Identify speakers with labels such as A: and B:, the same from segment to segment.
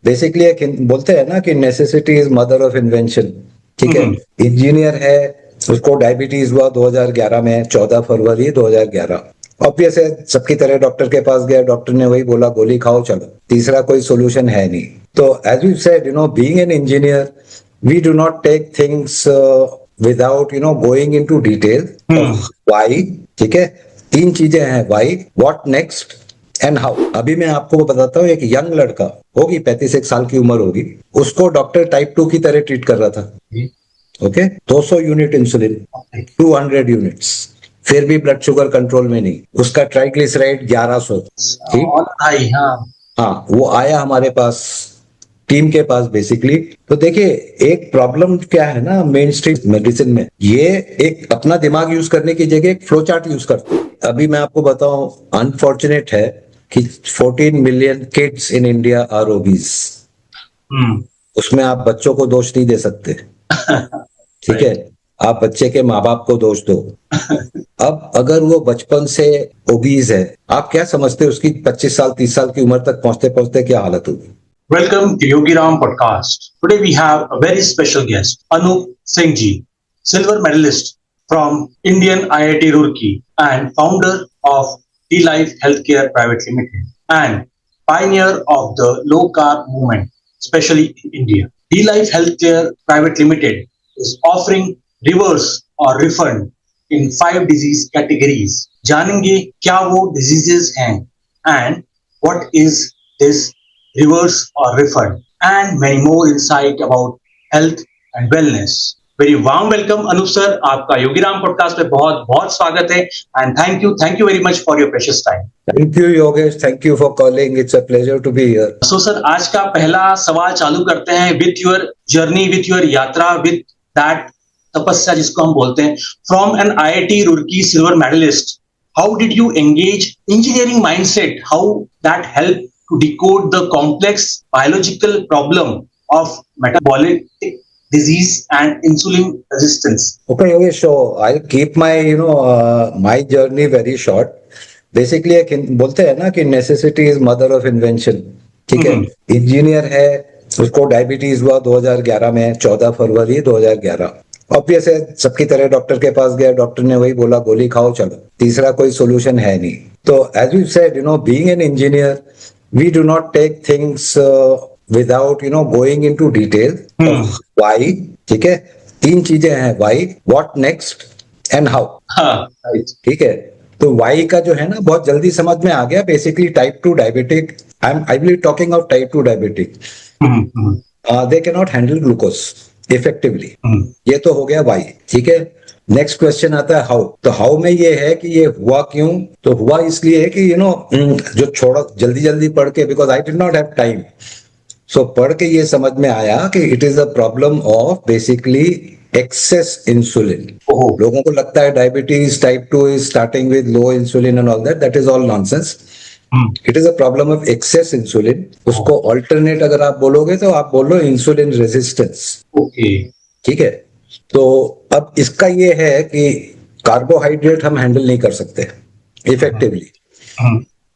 A: Basically एक बोलते हैं ना कि necessity is mother of invention. ठीक है, इंजीनियर है, उसको डायबिटीज हुआ 2011 में, 14 फरवरी 2011। ऑब्वियस है, सबकी तरह डॉक्टर के पास गया, डॉक्टर ने वही बोला गोली खाओ चलो, तीसरा कोई सोल्यूशन है नहीं। तो as you said, being an engineer, we do not take things without going into detail of why. ठीक है, तीन चीजें हैं, why, what next and how. अभी मैं आपको बताता हूँ, एक यंग लड़का होगी, 35 साल की उम्र होगी, उसको डॉक्टर टाइप 2 की तरह ट्रीट कर रहा था। ओके, 200 यूनिट इंसुलिन, 200 यूनिट्स, फिर भी ब्लड शुगर कंट्रोल में नहीं, उसका ट्राइग्लिसराइड 1100। ठीक, हाँ, वो आया हमारे पास, टीम के पास बेसिकली। तो देखिए, एक प्रॉब्लम क्या है ना मेन स्ट्रीम मेडिसिन में, ये एक अपना दिमाग यूज करने की जगह एक फ्लो चार्ट यूज करते हैं। अभी मैं आपको बताऊं, अनफॉर्चुनेट है कि 14 million kids in India are obese. उसमें आप बच्चों को दोष नहीं दे सकते। ठीक है, आप बच्चे के माँ बाप को दोष दो। अब अगर वो बचपन से ओबीज है, आप क्या समझते हैं उसकी 25 साल 30 साल की उम्र तक पहुंचते पहुंचते क्या हालत होगी?
B: Welcome to Yogi Ram podcast. Today we have a very special guest, Anup Singh ji, silver medalist from Indian IIT Roorkee and founder of D-Life Healthcare Private Limited and pioneer of the low carb movement, especially in India. D-Life Healthcare Private Limited is offering reverse or refund in 5 disease categories. जानेंगे क्या वो diseases हैं and what is this reverse or refund, and many more insight about health and wellness. Very warm welcome Anup sir, आपका Yogi Ram podcast में बहुत बहुत स्वागत है and thank you very much for your precious time.
A: Thank you Yogesh, thank you for calling, it's a pleasure to be here.
B: So sir, आज का पहला सवाल चालू करते हैं with your journey, with your यात्रा, with that तपस्या जिसको हम बोलते हैं, from an IIT Roorkee silver medalist, how did you engage engineering mindset, how that helped to decode the complex biological problem of metabolic disease and insulin resistance?
A: Okay, Yogesh, so I'll keep my my journey very short. Basically एक बोलते हैं ना कि necessity is mother of invention. ठीक है, engineer है, उसको diabetes हुआ 2011 में, 14 फरवरी 2011। ऑब्वियस है, सबकी तरह डॉक्टर के पास गया, डॉक्टर ने वही बोला गोली खाओ चलो, तीसरा कोई सोल्यूशन है नहीं। तो as you said, being an engineer, we do not take things without going into detail of why. ठीक है, तीन चीजें हैं, why, what next and how. ठीक है, तो why का जो है ना बहुत जल्दी समझ में आ गया। Basically type 2 diabetic, I will be talking of type 2 diabetic. They cannot handle glucose effectively. ये तो हो गया why। ठीक है, नेक्स्ट क्वेश्चन आता है हाउ। तो हाउ में ये है कि ये हुआ क्यों, तो हुआ इसलिए कि जो छोड़ा जल्दी जल्दी पढ़ के, because I did not have time, so पढ़ के ये समझ में आया कि it is a problem of basically excess insulin. लोगों को लगता है diabetes type 2 is starting with low insulin and all that is all nonsense. It is a problem of excess insulin. उसको ऑल्टरनेट अगर आप बोलोगे तो आप बोलो इंसुलिन रेजिस्टेंस। ठीक है, तो अब इसका ये है कि कार्बोहाइड्रेट हम हैंडल नहीं कर सकते इफेक्टिवली।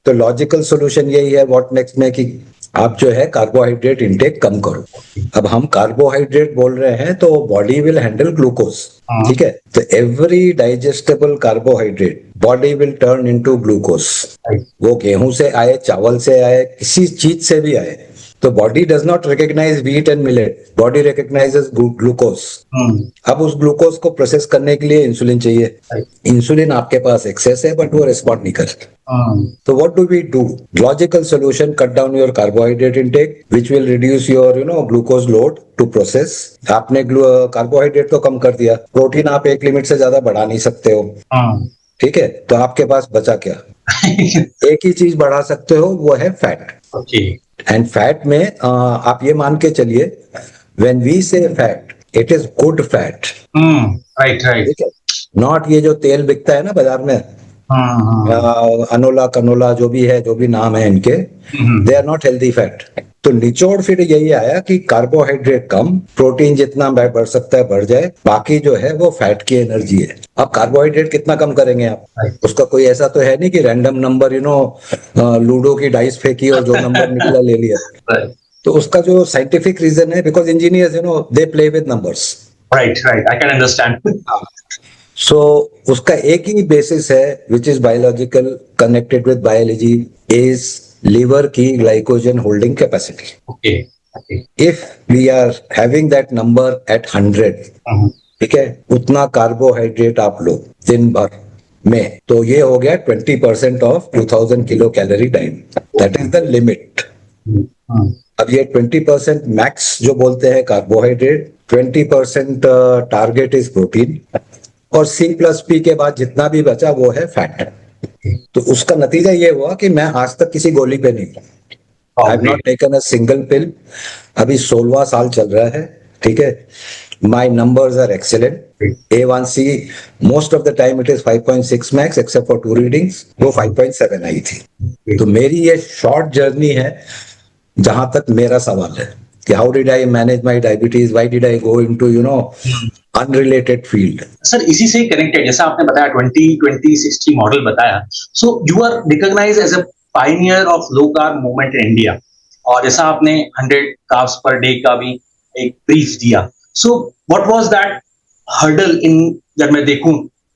A: तो लॉजिकल सॉल्यूशन यही है व्हाट नेक्स्ट में कि आप जो है कार्बोहाइड्रेट इंटेक कम करो। अब हम कार्बोहाइड्रेट बोल रहे हैं तो बॉडी विल हैंडल ग्लूकोज। ठीक है, तो every digestible carbohydrate body will turn into glucose. वो गेहूं से आए, चावल से आए, किसी चीज से भी आए, तो body does not recognise wheat and millet, body recognises glucose. अब उस ग्लूकोज को प्रोसेस करने के लिए इंसुलिन चाहिए। इंसुलिन आपके पास एक्सेस है बट वो रिस्पॉन्ड नहीं करता। तो what do we do? Logical solution, cut down your carbohydrate intake which will reduce your glucose load to process. आपने कार्बोहाइड्रेट तो कम कर दिया, प्रोटीन आप एक लिमिट से ज्यादा बढ़ा नहीं सकते हो। ठीक है, तो आपके पास बचा क्या? एक ही चीज बढ़ा सकते हो, वो है फैट। एंड फैट में आप ये मान के चलिए, व्हेन वी से fat, it is good fat. Right. Not ये जो तेल बिकता है ना बाजार में, अनोला कनोला जो भी है, जो भी नाम है इनके, they are not healthy fat. तो निचोड़ फिर यही आया कि कार्बोहाइड्रेट कम, प्रोटीन जितना बढ़ सकता है बढ़ जाए, बाकी जो है वो फैट की एनर्जी है। अब कार्बोहाइड्रेट कितना कम करेंगे आप? उसका कोई ऐसा तो है नहीं कि रैंडम नंबर लूडो की डाइस फेंकी और जो नंबर निकला ले लिया। तो उसका जो साइंटिफिक रीजन है, because engineers they play with numbers.
B: Right, right. I can understand.
A: So उसका एक ही बेसिस है which is biological connected with biology, is liver की glycogen holding capacity.
B: Okay, okay.
A: If we are having that number at 100, ठीक है, उतना carbohydrate आप लो दिन भर में, तो ये हो गया 20% of 2000 kilo calorie diet, that is the limit. अब ये 20% मैक्स जो बोलते हैं कार्बोहाइड्रेट, 20% टारगेट इज प्रोटीन, और C+P के बाद जितना भी बचा वो है फैट। तो उसका नतीजा ये हुआ कि मैं आज तक किसी गोली पे नहीं हूं। I have not taken a single pill. अभी 16वां साल चल रहा है, ठीक है। My numbers are excellent. A1C most of the time it is 5.6 max, except for 2 readings, वो 5.7 आई थी। तो मेरी ये शॉर्ट जर्नी है जहां तक मेरा सवाल है कि how did I manage my diabetes, why did I go into unrelated field.
B: Sir इसी से कनेक्टेड, जैसा आपने बताया 20-20-60 मॉडल बताया, so you are recognised as a pioneer of low carb movement in India, और जैसा आपने 100 कार्ब्स पर डे का भी एक ब्रीफ दिया। So what was that hurdle इन, जब मैं देखूं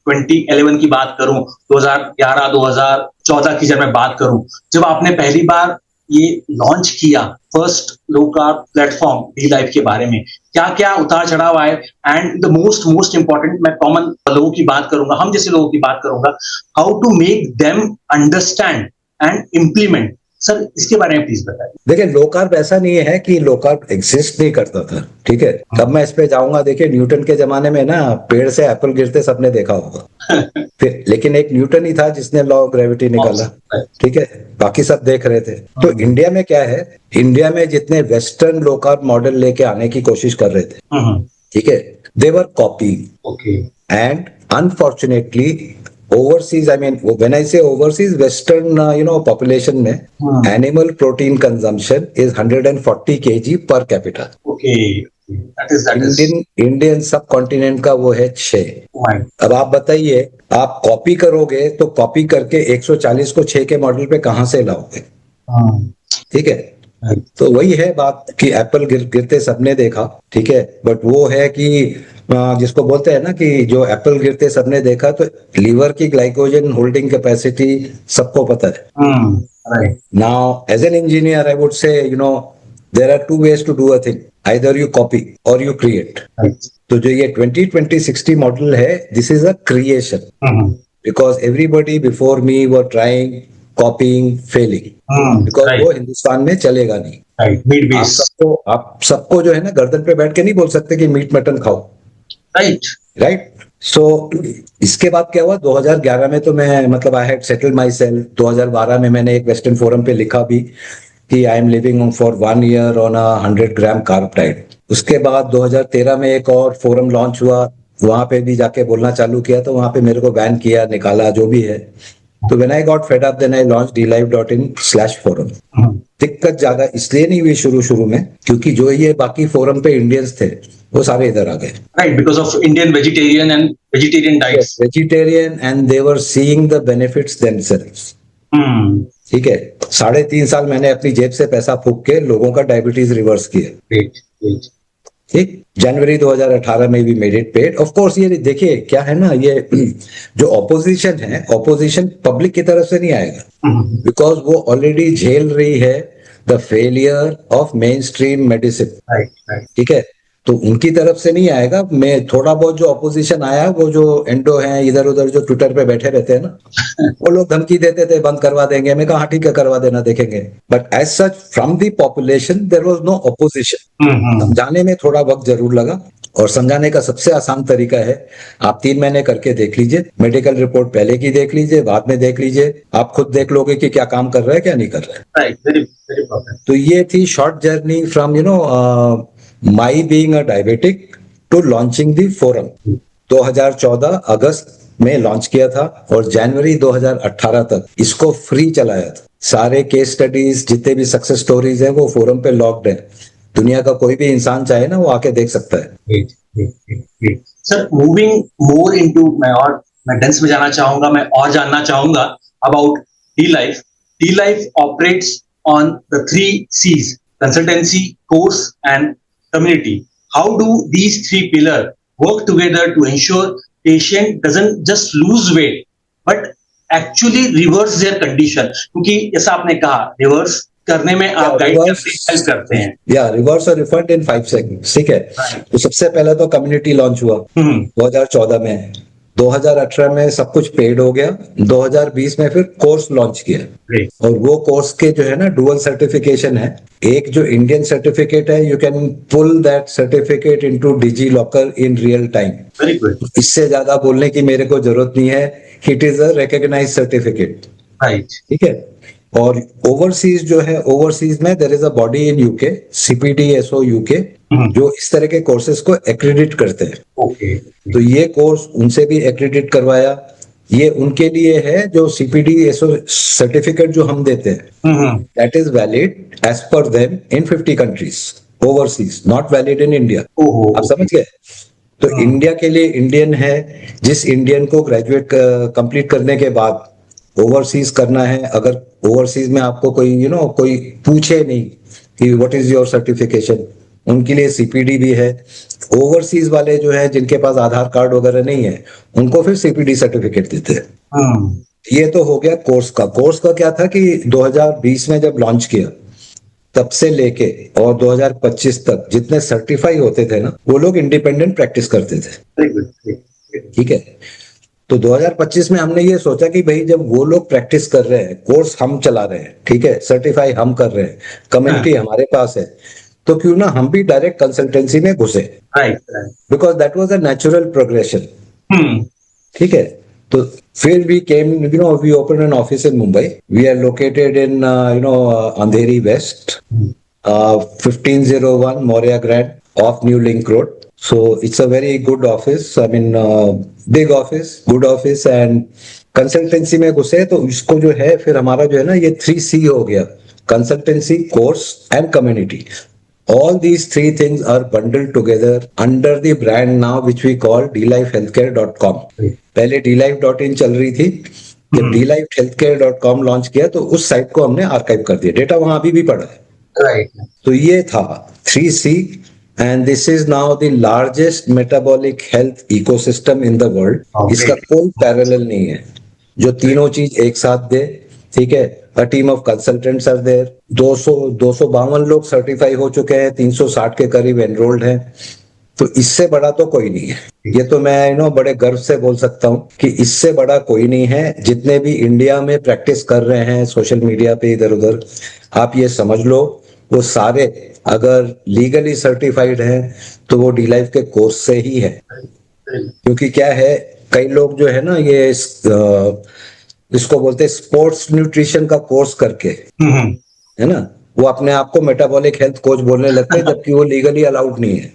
B: 2011 की बात करूं, 2011-2014 की जब मैं बात करूं, जब आपने पहली बार ये लॉन्च किया first low carb platform D life के बारे में, क्या क्या उतार चढ़ाव आए, एंड द मोस्ट इंपॉर्टेंट, मैं कॉमन लोगों की बात करूंगा, हम जैसे लोगों की बात करूंगा, how to make them understand and implement. Sir इसके बारे में प्लीज बताइए।
A: देखिए, लो कार्ब ऐसा नहीं है कि लो कार्ब एग्जिस्ट नहीं करता था, ठीक है। कब मैं इस पे जाऊंगा, देखिए न्यूटन के जमाने में ना पेड़ से एप्पल गिरते सबने देखा होगा फिर, लेकिन एक न्यूटन ही था जिसने लॉ ऑफ ग्रेविटी निकाला, ठीक है, बाकी सब देख रहे थे। तो इंडिया में क्या है, इंडिया में जितने वेस्टर्न लो कार्ब मॉडल लेके आने की कोशिश कर रहे थे, ठीक है, they were copy, and unfortunately overseas, I mean when I say overseas, western population में animal protein consumption is 140 kg per capita.
B: Okay, that is
A: Indian subcontinent का वो है 6। अब आप बताइए, आप कॉपी करोगे तो कॉपी करके 140 को 6 के मॉडल पे कहां से लाओगे? ठीक है, तो वही है बात कि एप्पल गिरते सबने देखा, ठीक है, बट वो है कि जिसको बोलते हैं ना कि जो एप्पल गिरते सबने देखा, तो लीवर की ग्लाइकोजन होल्डिंग कैपेसिटी सबको पता है। Now as an engineer I would say there are 2 ways to do a thing, either you copy और यू क्रिएट। तो जो ये 20-20-60 मॉडल है, this is a creation, because everybody before me were trying, copying, failing, because वो हिंदुस्तान में चलेगा नहीं। आप सबको जो है ना गर्दन पे बैठ के नहीं बोल सकते कि मीट मटन खाओ, राइट। सो इसके बाद क्या हुआ, 2011 में तो मैं मतलब I had settled my self. 2012 में मैंने एक वेस्टर्न फोरम पे लिखा भी कि I am living for 1 year on a 100 gram carb diet. उसके बाद 2013 में एक और फोरम लॉन्च हुआ, वहां पे भी जाके बोलना चालू किया, तो वहां पे मेरे को बैन किया, निकाला, जो भी है। तो when I got fed up, then I launch dlife.in/forum। दिक्कत ज्यादा इसलिए नहीं हुई शुरू में, क्योंकि जो ये बाकी फोरम पे इंडियंस थे वो सारे इधर आ गए,
B: right, because of Indian vegetarian diets,
A: vegetarian, and they were seeing the benefits themselves. ठीक है, 3.5 साल मैंने अपनी जेब से पैसा फूंक के लोगों का डायबिटीज रिवर्स किया। ठीक, जनवरी 2018 में भी made it paid. Of course ये देखिए क्या है ना, ये जो ऑपोजिशन है, ऑपोजिशन पब्लिक की तरफ से नहीं आएगा, बिकॉज वो ऑलरेडी झेल रही है the failure of main stream medicine. ठीक है, तो उनकी तरफ से नहीं आएगा। मैं थोड़ा बहुत जो ऑपोजिशन आया, वो जो एंडो हैं इधर उधर जो ट्विटर पे बैठे रहते हैं ना, वो लोग धमकी देते थे बंद करवा देंगे। मैं कहा ठीक है, करवा देना, देखेंगे। But as such from the population there was no opposition. समझाने में थोड़ा वक्त जरूर लगा, और समझाने का सबसे आसान तरीका है, आप 3 महीने करके देख लीजिए, मेडिकल रिपोर्ट पहले की देख लीजिए, बाद में देख लीजिए, आप खुद देख लोगे कि क्या काम कर रहा है क्या नहीं कर रहा है। तो ये थी short journey from my being a diabetic to launching the forum। 2014 अगस्त में लॉन्च किया था, और जनवरी 2018 तक इसको फ्री चलाया था। सारे केस स्टडीज, जितने भी सक्सेस स्टोरीज हैं, वो फोरम पे लॉक्ड है। दुनिया का कोई भी इंसान चाहे ना, वो आके देख सकता है।
B: सर मूविंग मोर इनटू, मैं डेंस में जाना चाहूंगा, मैं और जानना चाहूंगा about D life. D life operates on the 3 C's, consultancy, course, and community. How do these three pillars work together to ensure patient doesn't just lose weight, but actually reverse their condition? क्योंकि जैसा आपने कहा, reverse करने में आप guide करते हैं, help करते हैं.
A: या रिवर्स और रिफंड इन 5 सेकंड्स. ठीक है. तो सबसे पहले तो कम्युनिटी लॉन्च हुआ 2014 में. 2018 में सब कुछ पेड हो गया. 2020 में फिर कोर्स लॉन्च किया. और वो कोर्स के जो है ना डुअल सर्टिफिकेशन है. एक जो इंडियन सर्टिफिकेट है, you can pull that certificate into DigiLocker in real time.
B: Very good.
A: इससे ज्यादा बोलने की मेरे को जरूरत नहीं है. It is a recognised certificate.
B: Right.
A: ठीक है. और ओवरसीज जो है, ओवरसीज में there is a body in UK, CPDSO UK, जो इस तरह के कोर्सेज को एक्रेडिट करते हैं.
B: ओके.
A: तो ये कोर्स उनसे भी एक्रेडिट करवाया. ये उनके लिए है जो CPDSO सर्टिफिकेट जो हम देते हैं, that is valid as per them in 50 countries overseas, not valid in India. आप समझ गए. तो इंडिया के लिए इंडियन है. जिस इंडियन को ग्रेजुएट कंप्लीट करने के बाद ओवरसीज करना है, अगर ओवरसीज में आपको कोई कोई पूछे नहीं कि व्हाट इज योर सर्टिफिकेशन, उनके लिए CPD भी है. ओवरसीज वाले जो है जिनके पास आधार कार्ड वगैरह नहीं है, उनको फिर CPD सर्टिफिकेट देते हैं. ये तो हो गया कोर्स का. कोर्स का क्या था कि 2020 में जब लॉन्च किया, तब से लेके और 2025 तक जितने सर्टिफाई होते थे ना, वो लोग इंडिपेंडेंट प्रैक्टिस करते थे. ठीक है. तो 2025 में हमने ये सोचा कि भाई जब वो लोग प्रैक्टिस कर रहे हैं, कोर्स हम चला रहे हैं, ठीक है, सर्टिफाई हम कर रहे हैं, कम्युनिटी हमारे पास है, तो क्यों ना हम भी डायरेक्ट कंसल्टेंसी में घुसे. Because that was a natural progression. ठीक है. तो फिर we came, we open an office in Mumbai. We are located in Andheri west, 1501 Moria Grand off New Link Road. So it's a very good office. I mean, big office, good office. And consultancy में घुसे तो इसको जो है फिर हमारा जो है ना ये 3C हो गया: consultancy, course and community. All these three things are bundled together under the brand now which we call dlifehealthcare.com. पहले dlife.in चल रही थी. जब dlifehealthcare.com लॉन्च किया तो उस साइट को हमने आर्काइव कर दिया. डेटा वहां अभी भी पड़ा है.
B: राइट.
A: तो ये था 3C. And this is now the largest metabolic health ecosystem in the world. इसका कोई पैरेलल नहीं है जो तीनों चीज एक साथ दे. ठीक है. A team of consultants are there. 252 लोग सर्टिफाई हो चुके हैं, 360 के करीब एनरोल्ड हैं. तो इससे बड़ा तो कोई नहीं है. ये तो मैं बड़े गर्व से बोल सकता हूँ कि इससे बड़ा कोई नहीं है. जितने भी इंडिया में प्रैक्टिस कर रहे हैं सोशल मीडिया पे इधर उधर, आप ये समझ लो वो सारे अगर लीगली सर्टिफाइड हैं तो वो D-Life के कोर्स से ही है. क्योंकि क्या है, कई लोग जो है ना ये इसको बोलते हैं स्पोर्ट्स न्यूट्रिशन का कोर्स करके, है ना, वो अपने आप को मेटाबॉलिक हेल्थ कोच बोलने लगते हैं, जबकि वो लीगली अलाउड नहीं है.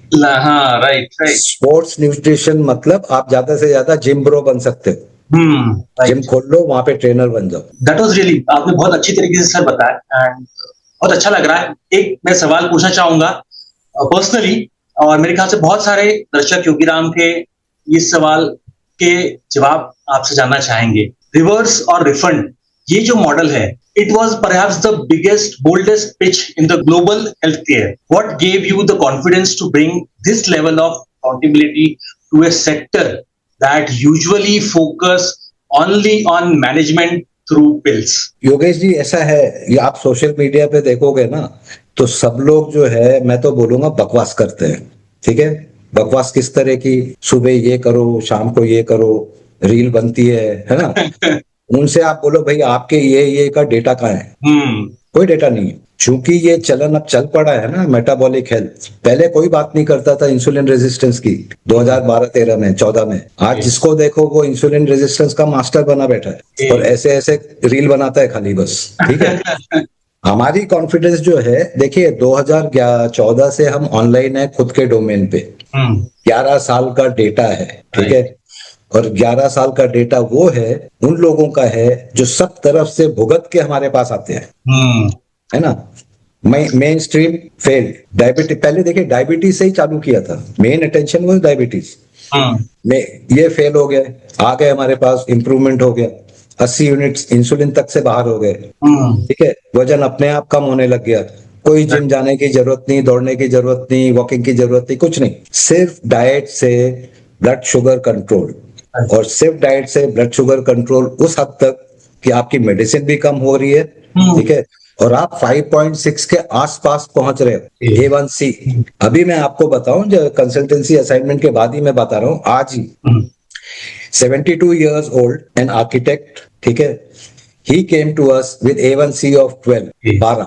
B: राइट.
A: स्पोर्ट्स न्यूट्रिशन मतलब आप ज्यादा से ज्यादा जिम ब्रो बन सकते हो. जिम खोल लो, वहां पे ट्रेनर बन जाओ.
B: दैट वाज रियली, आपने बहुत अच्छी तरीके से सर बताया एंड बहुत अच्छा लग रहा है. एक मैं सवाल पूछना चाहूंगा पर्सनली, और मेरे ख्याल से बहुत सारे दर्शक योगीराम के इस सवाल के जवाब आपसे जानना चाहेंगे. रिवर्स और रिफंड, ये जो मॉडल है, it was perhaps the biggest boldest pitch in the global health care. What gave you the confidence to bring this level of accountability to a sector that usually focus only on management through pills?
A: Yogesh ji, ऐसा है, ये आप social media पे देखोगे ना तो सब लोग जो है, मैं तो बोलूंगा, बकवास करते हैं. ठीक है. बकवास किस तरह की? सुबह ये करो, शाम को ये करो, रील बनती है ना. उनसे आप बोलो भाई आपके ये का डेटा कहाँ है? कोई डेटा नहीं है. चूंकि ये चलन अब चल पड़ा है ना मेटाबॉलिक हेल्थ. पहले कोई बात नहीं करता था इंसुलिन रेजिस्टेंस की 2012-13 में 14 में. आज जिसको देखो वो इंसुलिन रेजिस्टेंस का मास्टर बना बैठा है और ऐसे ऐसे रील बनाता है खाली बस. ठीक है. हमारी कॉन्फिडेंस जो है, देखिए 2014 से हम ऑनलाइन है खुद के डोमेन पे. 11 साल का डेटा है. ठीक है. और 11 साल का डेटा वो है उन लोगों का है जो सब तरफ से भुगत के हमारे पास आते हैं, है ना. Main stream failed. डायबिटीज, पहले देखिए डायबिटीज से ही चालू किया था. मेन अटेंशन वो डायबिटीज में, ये फेल हो गए, आ गए हमारे पास, इंप्रूवमेंट हो गया, 80 यूनिट्स इंसुलिन तक से बाहर हो गए. ठीक है. वजन अपने आप कम होने लग गया. कोई जिम जाने की जरूरत नहीं, दौड़ने की जरूरत नहीं, वॉकिंग की जरूरत नहीं, कुछ नहीं। सिर्फ डाइट से ब्लड शुगर कंट्रोल, और सिर्फ डाइट से ब्लड शुगर कंट्रोल उस हद तक कि आपकी मेडिसिन भी कम हो रही है, ठीक है, और आप 5.6 के आसपास पहुंच रहे हो A1C। अभी मैं आपको बताऊं, जो कंसल्टेंसी असाइनमेंट के बाद ही मैं बता रहा हूं, आज ही 72 years old, an architect, ठीक है, he came to us with A1C of 12, 12,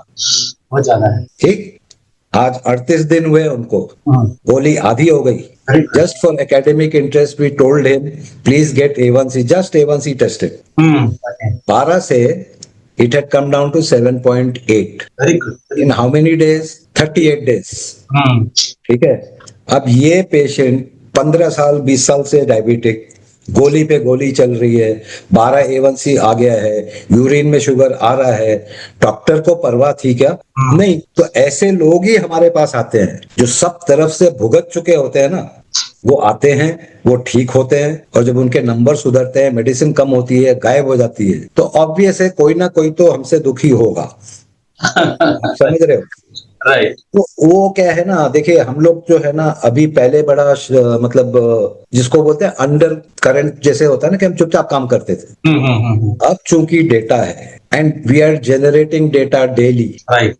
B: बहुत ज्यादा है।
A: ठीक। आज 38 दिन हुए उनको, गोली आधी हो गई। Just for academic interest we told him please get A1C, just A1C tested. 12 से it had come down to 7.8
B: very good.
A: in how many days? 38 days, ठीक है। अब ये पेशेंट 15 साल 20 साल से डायबिटिक, गोली पे गोली चल रही है, 12 A1C आ गया है, यूरिन में शुगर आ रहा है, डॉक्टर को परवाह थी क्या? नहीं। तो ऐसे लोग ही हमारे पास आते हैं जो सब तरफ से भुगत चुके होते हैं ना, वो आते हैं, वो ठीक होते हैं, और जब उनके नंबर सुधरते हैं, मेडिसिन कम होती है, गायब हो जाती है, तो ऑब्वियस है कोई ना कोई तो हमसे दुखी होगा। आप समझ रहे हो?
B: राइट।
A: तो वो क्या है ना, देखिए हम लोग जो है ना, अभी पहले बड़ा मतलब जिसको बोलते हैं अंडर करंट जैसे होता है ना, कि हम चुपचाप काम करते थे। अब चूंकि डेटा है and we are generating data daily,
B: right,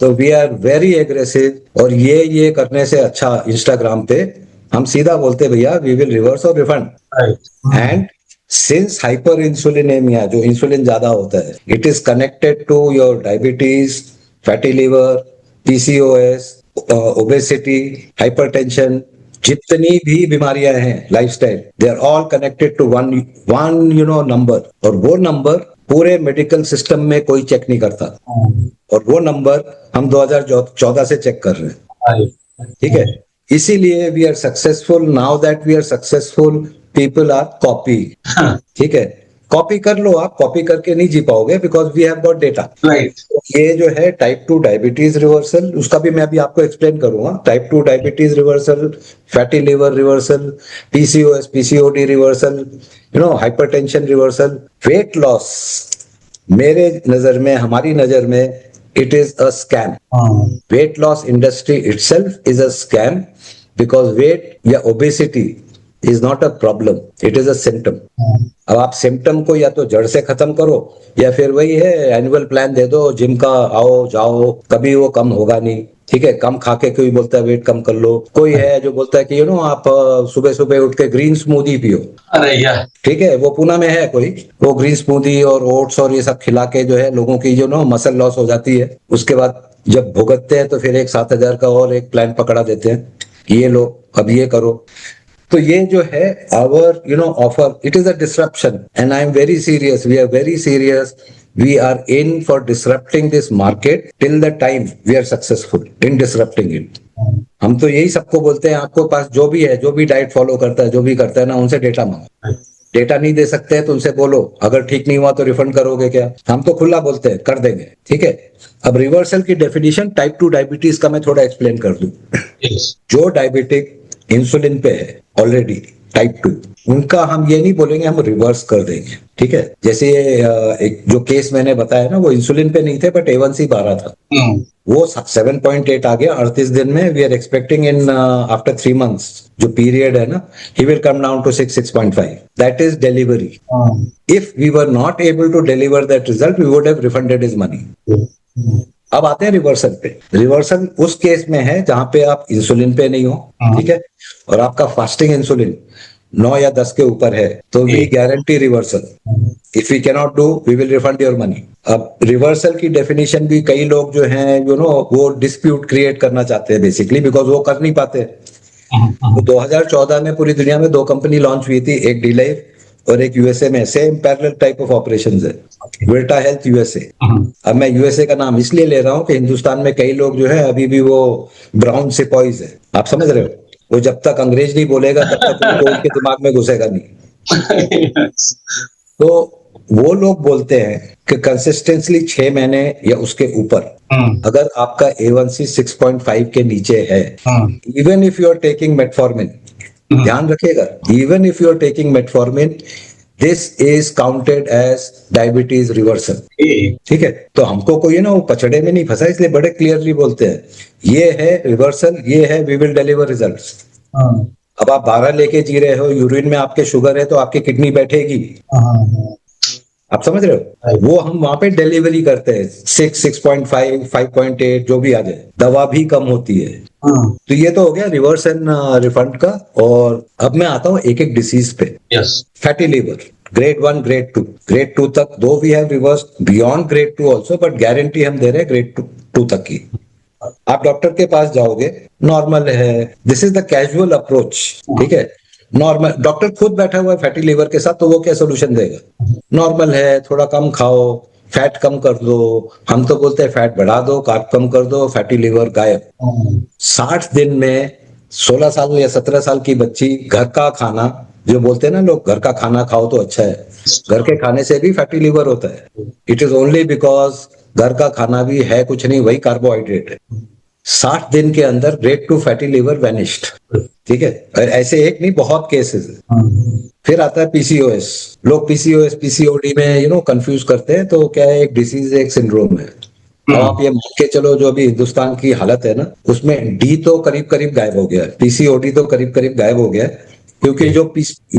A: तो वी आर वेरी एग्रेसिव, और ये करने से अच्छा इंस्टाग्राम पे हम सीधा बोलते भैया वी विल रिवर्स और refund.
B: Right.
A: And since hyperinsulinemia, जो इंसुलिन ज्यादा होता है, it is connected to your diabetes, fatty liver, PCOS, obesity, hypertension, जितनी भी बीमारियां हैं lifestyle, they are all connected to one number, और वो नंबर पूरे मेडिकल सिस्टम में कोई चेक नहीं करता, और वो नंबर हम 2014 से चेक कर रहे हैं, ठीक है। इसीलिए we are successful. Now that we are successful, people are copy, ठीक है। कॉपी कर लो, आप कॉपी करके नहीं जी पाओगे, because we have got data.
B: Right.
A: ये जो है टाइप 2 डायबिटीज रिवर्सल, उसका भी मैं अभी आपको एक्सप्लेन करूंगा। Type 2 diabetes reversal, fatty liver reversal, PCOS PCOD reversal, hypertension reversal, weight loss, मेरे नजर में, हमारी नजर में, it is a scam. Weight loss industry itself is a scam, because weight या obesity is not a problem, it is a symptom. अब आप symptom को या तो जड़ से खत्म करो, या फिर वही है एनुअल प्लान दे दो जिम का, आओ जाओ, कभी वो कम होगा नहीं, ठीक है। कम खा के कोई बोलता है वेट कम कर लो, कोई है जो बोलता है कि आप सुबह सुबह उठ के ग्रीन स्मूदी पियो,
B: अरे यार,
A: ठीक है। वो पुणे में है कोई, वो ग्रीन स्मूदी और ओट्स और ये सब खिला के जो है लोगों की मसल लॉस हो जाती है। उसके बाद जब भुगतते हैं तो फिर एक 7,000 का और एक प्लान पकड़ा देते हैं कि ये लो, अब ये करो। तो ये जो है our offer, it is a disruption, and I am very serious, we are very serious, we are in for disrupting this market till the time we are successful in disrupting it. हम तो यही सबको बोलते हैं, आपको पास जो भी है, जो भी डाइट फॉलो करता है, जो भी करता है ना, उनसे डेटा मांगो। डेटा नहीं दे सकते हैं तो उनसे बोलो अगर ठीक नहीं हुआ तो रिफंड करोगे क्या? हम तो खुला बोलते हैं कर देंगे, ठीक है। अब रिवर्सल की डेफिनेशन टाइप 2 डायबिटीज का मैं थोड़ा एक्सप्लेन कर दूं। जो डायबिटिक इंसुलिन पे है ऑलरेडी, टाइप 2, उनका हम ये नहीं बोलेंगे हम रिवर्स कर देंगे, ठीक है। जैसे एक जो केस मैंने बताया ना, वो इंसुलिन पे नहीं थे बट A1C 12 था, वो 7.8 आ गया 38 दिन में। We are expecting in after 3 months जो पीरियड है ना, he will come down to 6.5। That is delivery. If we were not able to deliver that result, we would have refunded his money. अब आते हैं रिवर्सल पे। Reversal उस case में है जहां पे आप इंसुलिन पे नहीं हो, ठीक है, और आपका फास्टिंग इंसुलिन 9 या 10 के ऊपर है, तो we guarantee reversal. If we can not do, we will refund your money. अब रिवर्सल की डेफिनेशन भी कई लोग जो हैं वो डिस्प्यूट क्रिएट करना चाहते हैं बेसिकली, बिकॉज वो कर नहीं पाते। तो 2014 में पूरी दुनिया में 2 कंपनी लॉन्च हुई थी, एक डिलाइव और एक यूएसए में, same parallel type of operations है, विल्टा हेल्थ यूएसए। अब मैं यूएसए का नाम इसलिए ले रहा हूं कि हिंदुस्तान में कई लोग जो है अभी भी वो ब्राउन सिपॉइज है, आप समझ रहे हो, वो जब तक अंग्रेज नहीं बोलेगा तब तक उनको उनके दिमाग में घुसेगा नहीं। तो वो लोग बोलते हैं कि कंसिस्टेंटली 6 महीने या उसके ऊपर अगर आपका A1C 6.5 के नीचे है, even if you are taking metformin, ध्यान रखिएगा, even if you are taking metformin, this is counted as diabetes reversal. ठीक है, तो हमको कोई है ना वो पचड़े में नहीं फंसा, इसलिए बड़े क्लियरली बोलते हैं ये है रिवर्सल, ये है वी विल डिलीवर रिजल्ट्स। अब आप 12 लेके जी रहे हो, यूरिन में आपके शुगर है तो आपकी किडनी बैठेगी, आप समझ रहे हो? वो हम वहां पे डिलीवरी करते हैं 6, 6.5, 5.8 जो भी आ जाए, दवा भी कम होती है। तो ये तो हो गया रिवर्स एंड रिफंड का। और अब मैं आता हूँ एक एक डिसीज पे। Fatty liver grade 1, grade 2, grade 2 तक, though we have reverse beyond grade 2 also, but guarantee हम दे रहे हैं ग्रेड 2 तक की। आप डॉक्टर के पास जाओगे, नॉर्मल है, this is the casual approach. ठीक है, नॉर्मल, डॉक्टर खुद बैठा हुआ है फैटी लीवर के साथ, तो वो क्या सोल्यूशन देगा? नॉर्मल है, थोड़ा कम खाओ, फैट कम कर दो। हम तो बोलते हैं फैट बढ़ा दो, कार्ब कम कर दो, फैटी लीवर गायब। 60 दिन में 16 साल या 17 साल की बच्ची, घर का खाना, जो बोलते हैं ना लोग घर का खाना खाओ तो अच्छा है, घर के खाने से भी फैटी लीवर होता है। इट इज ओनली बिकॉज घर का खाना भी है कुछ नहीं, वही कार्बोहाइड्रेट है। 60 दिन के अंदर ग्रेड 2 फैटी लीवर वैनिश्ड। ठीक है, और ऐसे एक नहीं बहुत केसेस है। फिर आता है पीसीओएस। लोग पीसीओएस पीसीओडी में कंफ्यूज करते हैं, तो क्या है, एक डिसीज, एक सिंड्रोम है। अब आप ये मान के चलो जो अभी हिंदुस्तान की हालत है ना, उसमें डी तो करीब करीब गायब हो गया है, पीसीओडी तो करीब करीब गायब हो गया है, क्योंकि जो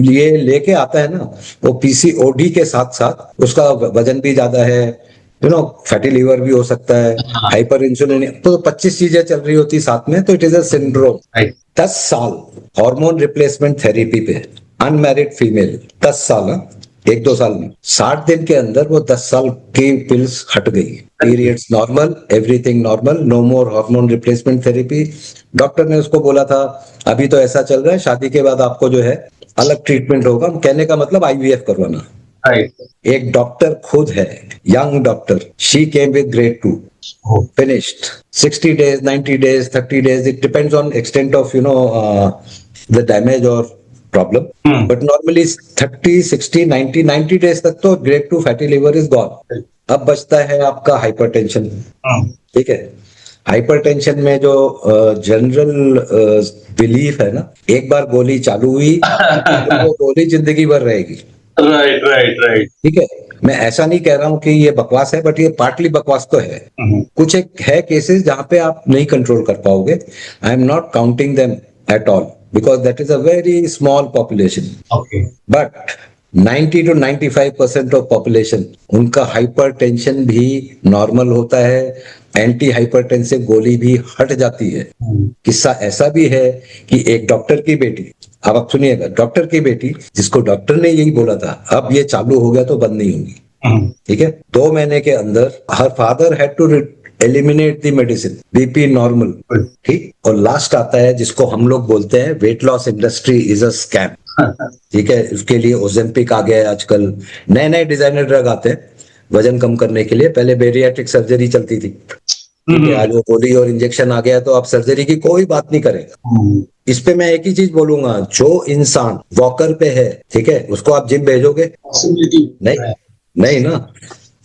A: ये लेके आता है ना, वो पीसीओडी के साथ साथ उसका वजन भी ज्यादा है, फैटी लीवर भी हो सकता है, हाइपर इंसुलिन, तो 25 चीजें चल रही होती साथ में, तो इट इज अ सिंड्रोम। 10 साल हार्मोन रिप्लेसमेंट थेरेपी पे अनमैरिड फीमेल, 10 साल, 1-2 साल में, 60 दिन के अंदर वो 10 साल की पिल्स हट गई, periods normal, everything normal, no more hormone replacement therapy. Doctor ने उसको बोला था अभी तो ऐसा चल रहा है, शादी के बाद आपको जो है अलग ट्रीटमेंट होगा। कहने का मतलब आईवीएफ करवाना। एक डॉक्टर खुद है, young doctor, she came with grade 2, finished 60 days, 90 days, 30 days, it depends on extent of the damage or problem, but normally 30, 60, 90 days तक तो grade 2 fatty liver is gone। अब बचता है आपका हाइपरटेंशन। ठीक है, हाइपरटेंशन में जो जनरल बिलीफ है ना, एक बार गोली चालू हुई तो वो गोली जिंदगी भर रहेगी। राइट। ठीक है, मैं ऐसा नहीं कह रहा हूं कि ये बकवास है, बट ये पार्टली बकवास तो है। कुछ एक है केसेस जहां पे आप नहीं कंट्रोल कर पाओगे। I am not counting them at all because that is a very small population, but 90 to 95% of population, उनका हाइपरटेंशन भी नॉर्मल होता है, एंटी हाइपरटेंसिव गोली भी हट जाती है। किस्सा ऐसा भी है कि एक डॉक्टर की बेटी, अब आप सुनिएगा, डॉक्टर की बेटी जिसको डॉक्टर ने यही बोला था अब ये चालू हो गया तो बंद नहीं होगी। ठीक है, 2 महीने के अंदर her father had to eliminate the medicine, BP normal. ठीक, और लास्ट आता है जिसको हम लोग बोलते हैं wait loss industry is a scam. ठीक है, उसके लिए ओजेम्पिक आ गया है, आजकल नए नए डिजाइनर ड्रग आते हैं वजन कम करने के लिए। पहले बेरियाट्रिक सर्जरी चलती थी, आज वो गोली और इंजेक्शन आ गया, तो आप सर्जरी की कोई बात नहीं करेगा। इस पे मैं एक ही चीज बोलूंगा, जो इंसान वॉकर पे है, ठीक है, उसको आप जिम भेजोगे? नहीं ना।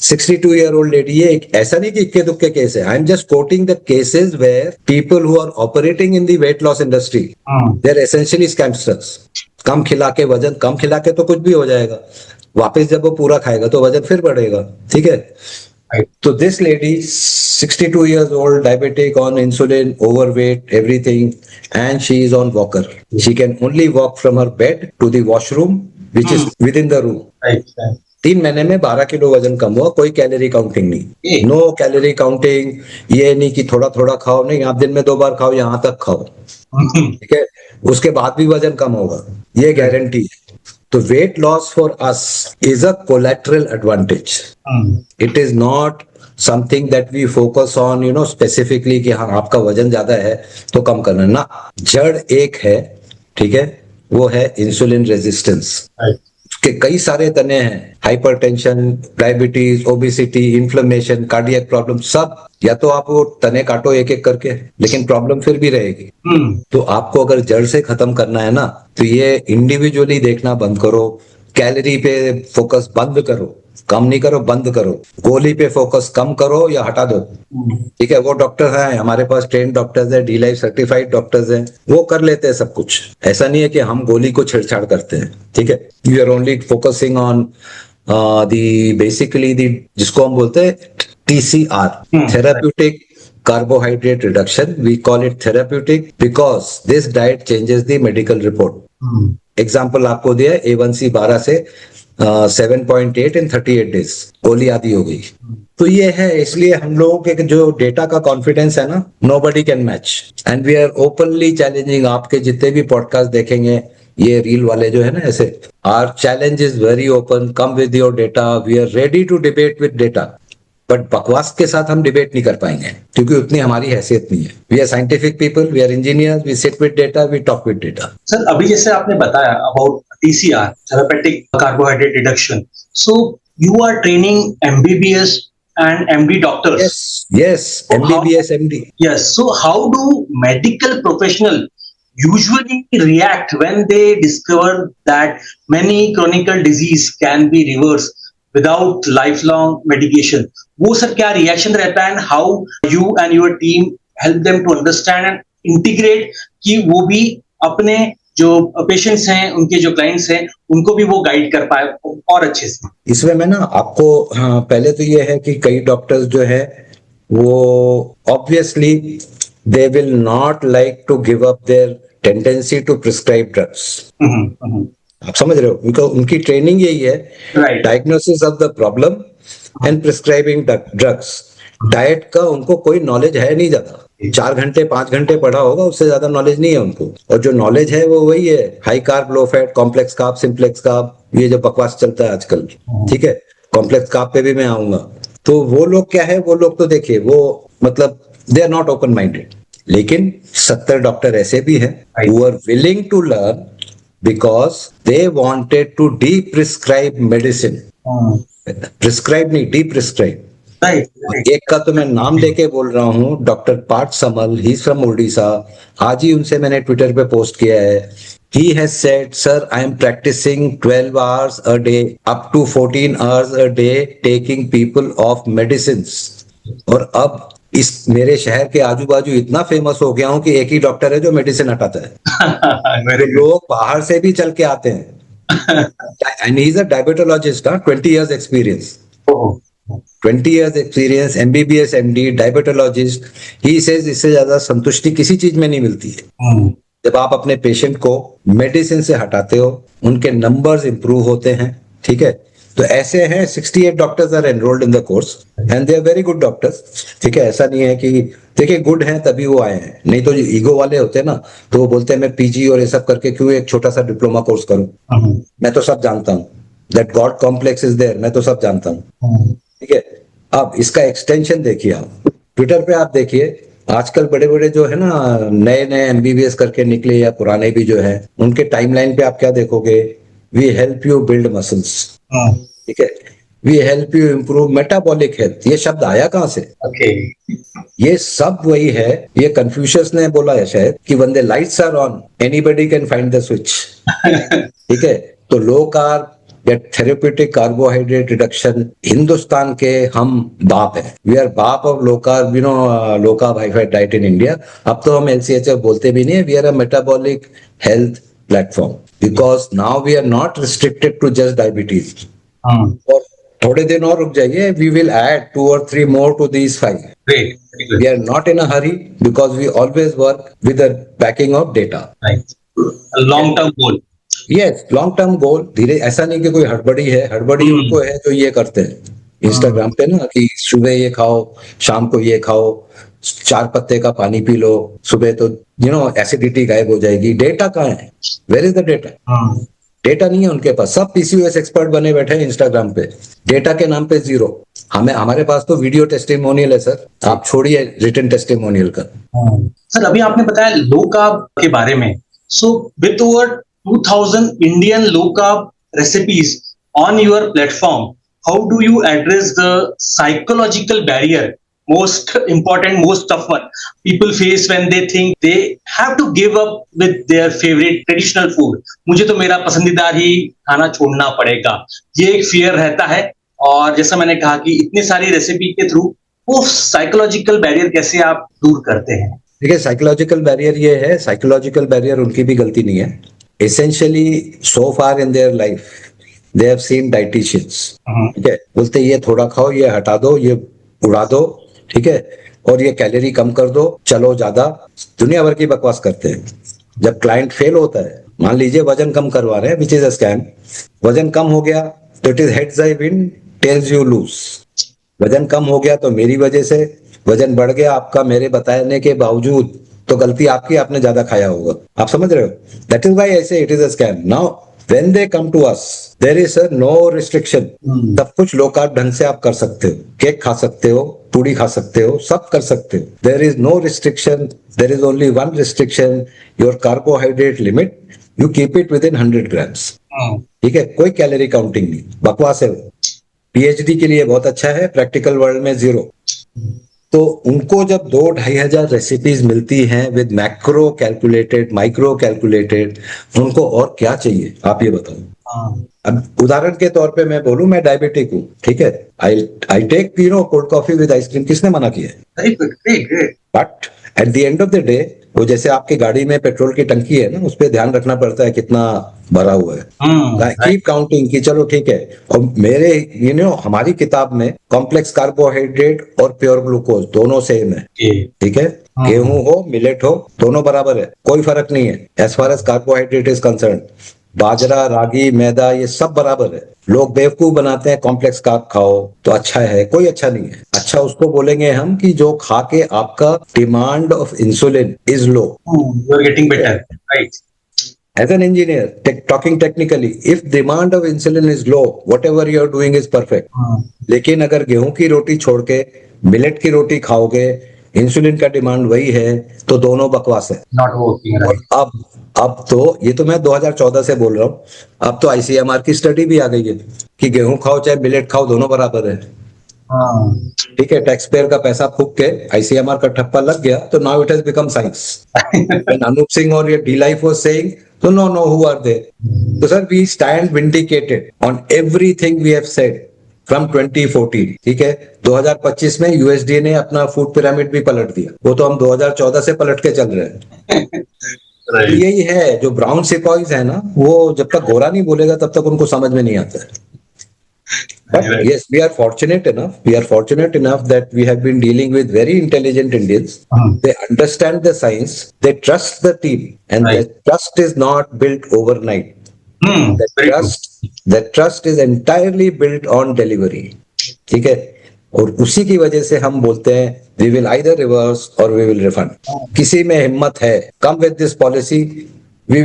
A: 62-year-old लेडी, ये एक ऐसा नहीं कि इक्के दुक्के केस है, I am just quoting the cases where people who are operating in the weight loss industry they are essentially scamsters. कम खिला के वजन कम खिला के तो कुछ भी हो जाएगा, वापस जब वो पूरा खाएगा तो वजन फिर बढ़ेगा। ठीक है, तो this lady 62 years old, diabetic, on insulin, overweight, everything, and she is on walker. She can only walk from her bed to the washroom, which is within the room. 3 महीने में 12 किलो वजन कम हुआ, कोई कैलोरी काउंटिंग नहीं, no calorie counting. ये नहीं कि थोड़ा थोड़ा खाओ, नहीं, आप दिन में 2 बार खाओ, यहां तक खाओ। ठीक है, उसके बाद भी वजन कम होगा, ये गारंटी है। तो weight loss for us is a collateral advantage, it is not something that we focus on specifically कि हाँ आपका वजन ज्यादा है तो कम करना ना। जड़ एक है, ठीक है, वो है इंसुलिन रेजिस्टेंस। के कई सारे तने हैं, hypertension, diabetes, obesity, inflammation, cardiac problem, सब। या तो आप वो तने काटो एक एक करके, लेकिन प्रॉब्लम फिर भी रहेगी। तो आपको अगर जड़ से खत्म करना है ना, तो ये इंडिविजुअली देखना बंद करो, कैलोरी पे फोकस बंद करो। कम नहीं करो, बंद करो, गोली पे फोकस कम करो या हटा दो। ठीक है, वो डॉक्टर हैं हमारे पास, ट्रेन डॉक्टर्स हैं, डी लाइफ सर्टिफाइड डॉक्टर्स हैं, वो कर लेते हैं सब कुछ। ऐसा नहीं है कि हम गोली को छेड़छाड़ करते हैं। ठीक है, we are only focusing on the basically the, जिसको हम बोलते हैं TCR, therapeutic carbohydrate reduction. We call it therapeutic because this diet changes the medical report. Example आपको दिया है, A1C 12 से 7.8 इन 38 डेज, गोली आदि हो गई। तो ये है, इसलिए हम लोगों के जो डेटा का कॉन्फिडेंस है ना, nobody can match and we are openly challenging। आपके जितने भी पॉडकास्ट देखेंगे, ये रील वाले जो है ना, ऐसे, our challenge is very open, come with your data, we are ready to debate with data। But बकवास के साथ हम डिबेट नहीं कर पाएंगे क्योंकि उतनी हमारी हैसियत नहीं है। We are scientific people, we are engineers, we sit with data, we talk with data.
B: Sir, अभी जैसे आपने बताया about TCR, therapeutic carbohydrate reduction, so you are training MBBS and MD doctors?
A: Yes, MBBS, MD.
B: Yes, so how do medical professional usually react when they discover that many chronic disease can be reversed without lifelong medication? वो sir क्या reaction रहता है, and how you and your team help them to understand and integrate कि वो भी अपने जो patients हैं, उनके जो क्लाइंट्स हैं, उनको भी वो गाइड कर पाए और अच्छे से।
A: इसमें मैं ना आपको, हाँ, पहले तो ये है कि कई डॉक्टर्स जो है वो obviously they will not like to give up their tendency to prescribe drugs. आप समझ रहे हो, उनकी ट्रेनिंग यही है, diagnosis of the problem and prescribing drugs. Diet का उनको कोई नॉलेज है नहीं ज्यादा, 4 घंटे 5 घंटे पढ़ा होगा, उससे ज्यादा नॉलेज नहीं है उनको। और जो नॉलेज है वो वही है, high carb, low fat, complex carb, simplex carb, ये जो बकवास चलता है आजकल। ठीक है, कॉम्प्लेक्स कार्ब पे भी मैं आऊंगा। तो वो लोग क्या है, वो लोग तो देखिए, वो मतलब they are not open minded. लेकिन 70 डॉक्टर ऐसे भी हैं who are willing to learn because they wanted to de-prescribe medicine। Prescribe नहीं, de-prescribe। एक का तो मैं नाम लेके बोल रहा हूँ, doctor Parth Samal, he is from Orissa. आज ही उनसे मैंने ट्विटर पे पोस्ट किया है। He has said, sir, I am practicing 12 hours a day, up to 14 hours a day, taking people off medicines। और अब इस मेरे शहर के आजू बाजू इतना फेमस हो गया हूं कि एक ही डॉक्टर है जो मेडिसिन हटाता है। तो लोग बाहर से भी चल के आते हैं। And he is a diabetologist, 20 years experience, 20 years experience, MBBS, MD, diabetologist. He says इससे ज्यादा संतुष्टि किसी चीज में नहीं मिलती है। जब आप अपने पेशेंट को मेडिसिन से हटाते हो, उनके नंबर्स इंप्रूव होते हैं। ठीक है, तो ऐसे हैं 68 doctors are enrolled in the course and they are very good doctors. ठीक है, ऐसा नहीं है कि देखिए गुड हैं तभी वो आए हैं, नहीं तो ईगो वाले होते हैं ना, तो वो बोलते हैं मैं PG और ये सब करके क्यों एक छोटा सा डिप्लोमा कोर्स करूं, मैं तो सब जानता हूं, that god complex is there, मैं तो सब जानता हूं। ठीक है, अब इसका एक्सटेंशन देखिए, आप ट्विटर पे आप देखिए, आजकल बड़े बड़े जो है ना नए नए MBBS करके निकले या पुराने भी जो है, उनके टाइमलाइन पे आप क्या देखोगे, we help you build muscles. ठीक है, we help you improve metabolic health. ये शब्द आया कहां से? ये सब वही है, ये कन्फ्यूशियस ने बोला है शायद कि when the lights are on anybody can find the switch। ठीक है, तो लो कार्ब या थेरेप्यूटिक कार्बोहाइड्रेट रिडक्शन हिंदुस्तान के हम बाप हैं। वी आर बाप of low carb, you know, low carb high fat diet in India. अब तो हम LCHF बोलते भी नहीं है, we are a metabolic health platform because now we are not restricted to just diabetes. और थोड़े दिन और रुक जाइए, we will add 2 or 3 more to these 5।
B: Great.
A: We are not in a hurry because we always work with the backing of data।
B: Right. A long-term goal।
A: Yes, long term goal। धीरे, ऐसा नहीं कि कोई हड़बड़ी है, हड़बड़ी उनको है जो ये करते हैं इंस्टाग्राम पे ना, कि सुबह ये खाओ, शाम को ये खाओ, 4 पत्ते का पानी पी लो, सुबह तो यू नो एसिडिटी गायब हो जाएगी। डेटा कहाँ है? Where is the data? Data नहीं है उनके पास। सब PCOS एक्सपर्ट बने बैठे हैं इंस्टाग्राम पे, डेटा के नाम पे जीरो। हमारे पास तो वीडियो टेस्टिमोनियल है सर, आप छोड़िए रिटन टेस्टिमोनियल का।
B: सर, अभी आपने बताया लो कार्ब के बारे में। So with over 2000 Indian low carb recipes on your platform, how do you address the psychological barrier, most important, most tough one people face when they think they have to give up with their favorite traditional food? मुझे तो मेरा पसंदीदा ही खाना छोड़ना पड़ेगा, ये एक fear रहता है। और जैसा मैंने कहा कि इतनी सारी रेसिपी के थ्रू वो साइकोलॉजिकल बैरियर कैसे आप दूर करते हैं?
A: देखिए, साइकोलॉजिकल बैरियर ये है, साइकोलॉजिकल बैरियर उनकी भी गलती नहीं है. Essentially so far in their life they have seen dietitians. ठीक है, बोलते ये थोड़ा खाओ, ये हटा दो, ये उड़ा दो, ठीक है, और ये कैलोरी कम कर दो, चलो ज्यादा. दुनिया भर की बकवास करते हैं. जब क्लाइंट फेल होता है, मान लीजिए वजन कम करवा रहे हैं, विच इज अ स्कैम. वजन कम हो गया तो it is heads I win, tells you lose. वजन कम हो गया तो मेरी वजह से, वजन बढ़ गया आपका मेरे बताने के बावजूद, तो गलती आपकी, आपने ज्यादा खाया होगा. आप समझ रहे हो? That is why I say it is a scam. Now when they come to us there is no restriction. सब कुछ लो कार्ब ढंग से आप कर सकते हो. केक खा सकते हो, पूड़ी खा सकते हो, सब कर सकते हो. There is no restriction. There is only one restriction, your carbohydrate limit. You keep it within 100 grams. ठीक है, कोई कैलोरी काउंटिंग नहीं. बकवास है वो. पीएचडी के लिए बहुत अच्छा है, प्रैक्टिकल वर्ल्ड में जीरो. तो उनको जब 2-2,500 रेसिपीज मिलती हैं with macro calculated, micro calculated, उनको और क्या चाहिए आप ये बताओ. अब उदाहरण के तौर पे मैं बोलूं, मैं डायबिटिक हूँ, ठीक है, I take cold coffee with ice cream. किसने मना किया है?
B: Very good.
A: But at the end of the day, वो जैसे आपकी गाड़ी में पेट्रोल की टंकी है ना, उस पर ध्यान रखना पड़ता है कितना भरा हुआ है. कीप काउंटिंग की चलो ठीक है. और मेरे हमारी किताब में कॉम्प्लेक्स कार्बोहाइड्रेट और प्योर ग्लूकोज दोनों सेम है. ठीक है, गेहूं हो, मिलेट हो, दोनों बराबर है, कोई फर्क नहीं है as far as carbohydrate is concern. बाजरा, रागी, मैदा, ये सब बराबर है. लोग बेवकूफ बनाते हैं, कॉम्प्लेक्स कार्ब खाओ तो अच्छा है. कोई अच्छा नहीं है. अच्छा उसको बोलेंगे हम कि जो खा के आपका demand of insulin is low.
B: You are getting better, right?
A: As an engineer, talking technically, if demand of insulin is low, whatever you are doing is perfect. लेकिन अगर गेहूं की रोटी छोड़ के मिलेट की रोटी खाओगे, इंसुलिन का डिमांड वही है, तो दोनों बकवास है.
B: Not working, right?
A: अब तो ये तो मैं 2014 से बोल रहा हूँ. अब तो आईसीएमआर की स्टडी भी आ गई है कि गेहूं खाओ चाहे मिलेट खाओ, दोनों बराबर है. ठीक है, टैक्स पेयर का पैसा फूक के आईसीएमआर का ठप्पा लग गया, तो now it has become science. Anoop Singh और ये डी लाइफ वाज सेइंग, तो नो हु आर दे. तो sir, we stand vindicated on everything we have said from 2014. ठीक है, 2025 में यूएसडीए ने अपना फूड पिरामिड भी पलट दिया. वो तो हम 2014 से पलट के चल रहे हैं.
B: Right.
A: यही है, जो ब्राउन सिपॉइज है ना, वो जब तक गोरा नहीं बोलेगा तब तक उनको समझ में नहीं आता है. But yes, we are fortunate enough. We are fortunate enough that we have been dealing with very intelligent Indians. They understand the science. They trust the team, and
B: Right.
A: that trust is not built overnight. That trust is entirely built on delivery. ठीक है, और उसी की वजह से हम बोलते हैं we will either reverse or we will refund. किसी में हिम्मत है, come with this policy. We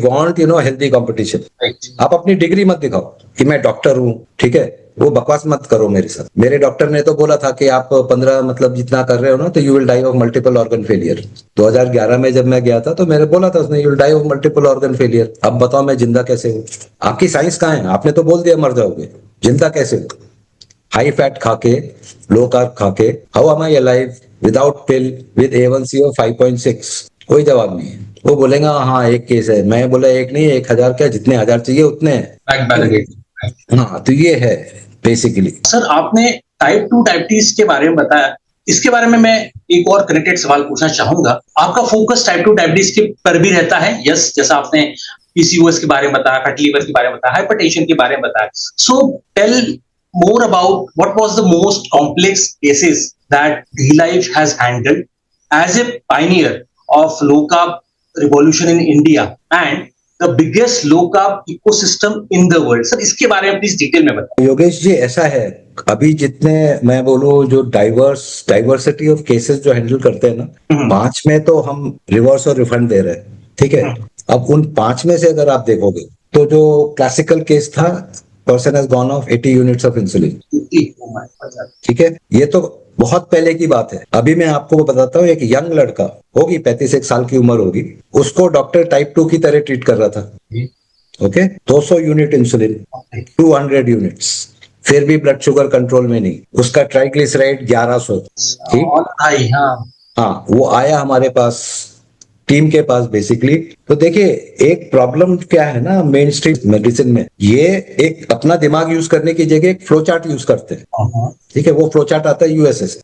A: want healthy competition.
B: Right.
A: आप अपनी डिग्री मत दिखाओ कि मैं डॉक्टर हूँ. ठीक है, वो बकवास मत करो मेरे साथ. मेरे डॉक्टर ने तो बोला था कि आप 15 मतलब जितना कर रहे हो ना, तो you will die of multiple organ failure. 2011 में जब मैं गया था तो मैंने बोला था उसने, you will die of multiple organ failure. अब बताओ मैं जिंदा कैसे हूँ? आपकी साइंस कहाँ है? आपने तो बोल दिया मर जाओगे, जिंदा कैसे हो? हाई फैट खा के, लो कार्ब खा के, how am I alive without pill with A1C of 5.6? कोई जवाब नहीं है. वो बोलेगा हाँ एक केस है. मैं बोला एक नहीं, 1,000 क्या, जितने 1,000 चाहिए उतने हैं. हाँ, तो ये है बेसिकली.
B: सर, आपने टाइप 2 डायबिटीज के बारे में बताया. इसके बारे में मैं एक और कनेक्टेड सवाल पूछना चाहूंगा. आपका फोकस टाइप 2 डायबिटीज के पर भी रहता है? यस, जैसा आपने पीसीओएस के बारे में बताया, फैटी लीवर के बारे में बताया, हाइपरटेंशन के बारे में बताया. So tell more about what was the most complex cases that D-Life has handled as a pioneer of low carb revolution in India and the biggest low carb ecosystem in the world. Sir, इसके बारे में please detail में बताएं.
A: योगेश जी, ऐसा है, अभी जितने मैं बोलूं जो डाइवर्सिटी ऑफ केसेस जो हैंडल करते हैं ना, 5 में तो हम रिवर्स और रिफंड दे रहे हैं. ठीक है, अब उन 5 में से अगर आप देखोगे तो जो क्लासिकल केस था, person has gone of 80 units of insulin. ठीक है, ये तो बहुत पहले की बात है. अभी मैं आपको बताता हूँ, एक यंग लड़का होगी, 35 साल की उम्र होगी, उसको डॉक्टर टाइप 2 की तरह ट्रीट कर रहा था. ओके, 200 यूनिट इंसुलिन, 200 यूनिट्स, फिर भी ब्लड शुगर कंट्रोल में नहीं. उसका ट्राइग्लिसराइड 1100. ठीक, हाँ, वो आया हमारे पास टीम के पास बेसिकली। तो देखिए एक प्रॉब्लम क्या है ना मेन स्ट्रीम मेडिसिन में, ये एक अपना दिमाग यूज करने की जगह एक फ्लो चार्ट यूज करते हैं। ठीक है, वो फ्लो चार्ट आता है यूएसए से,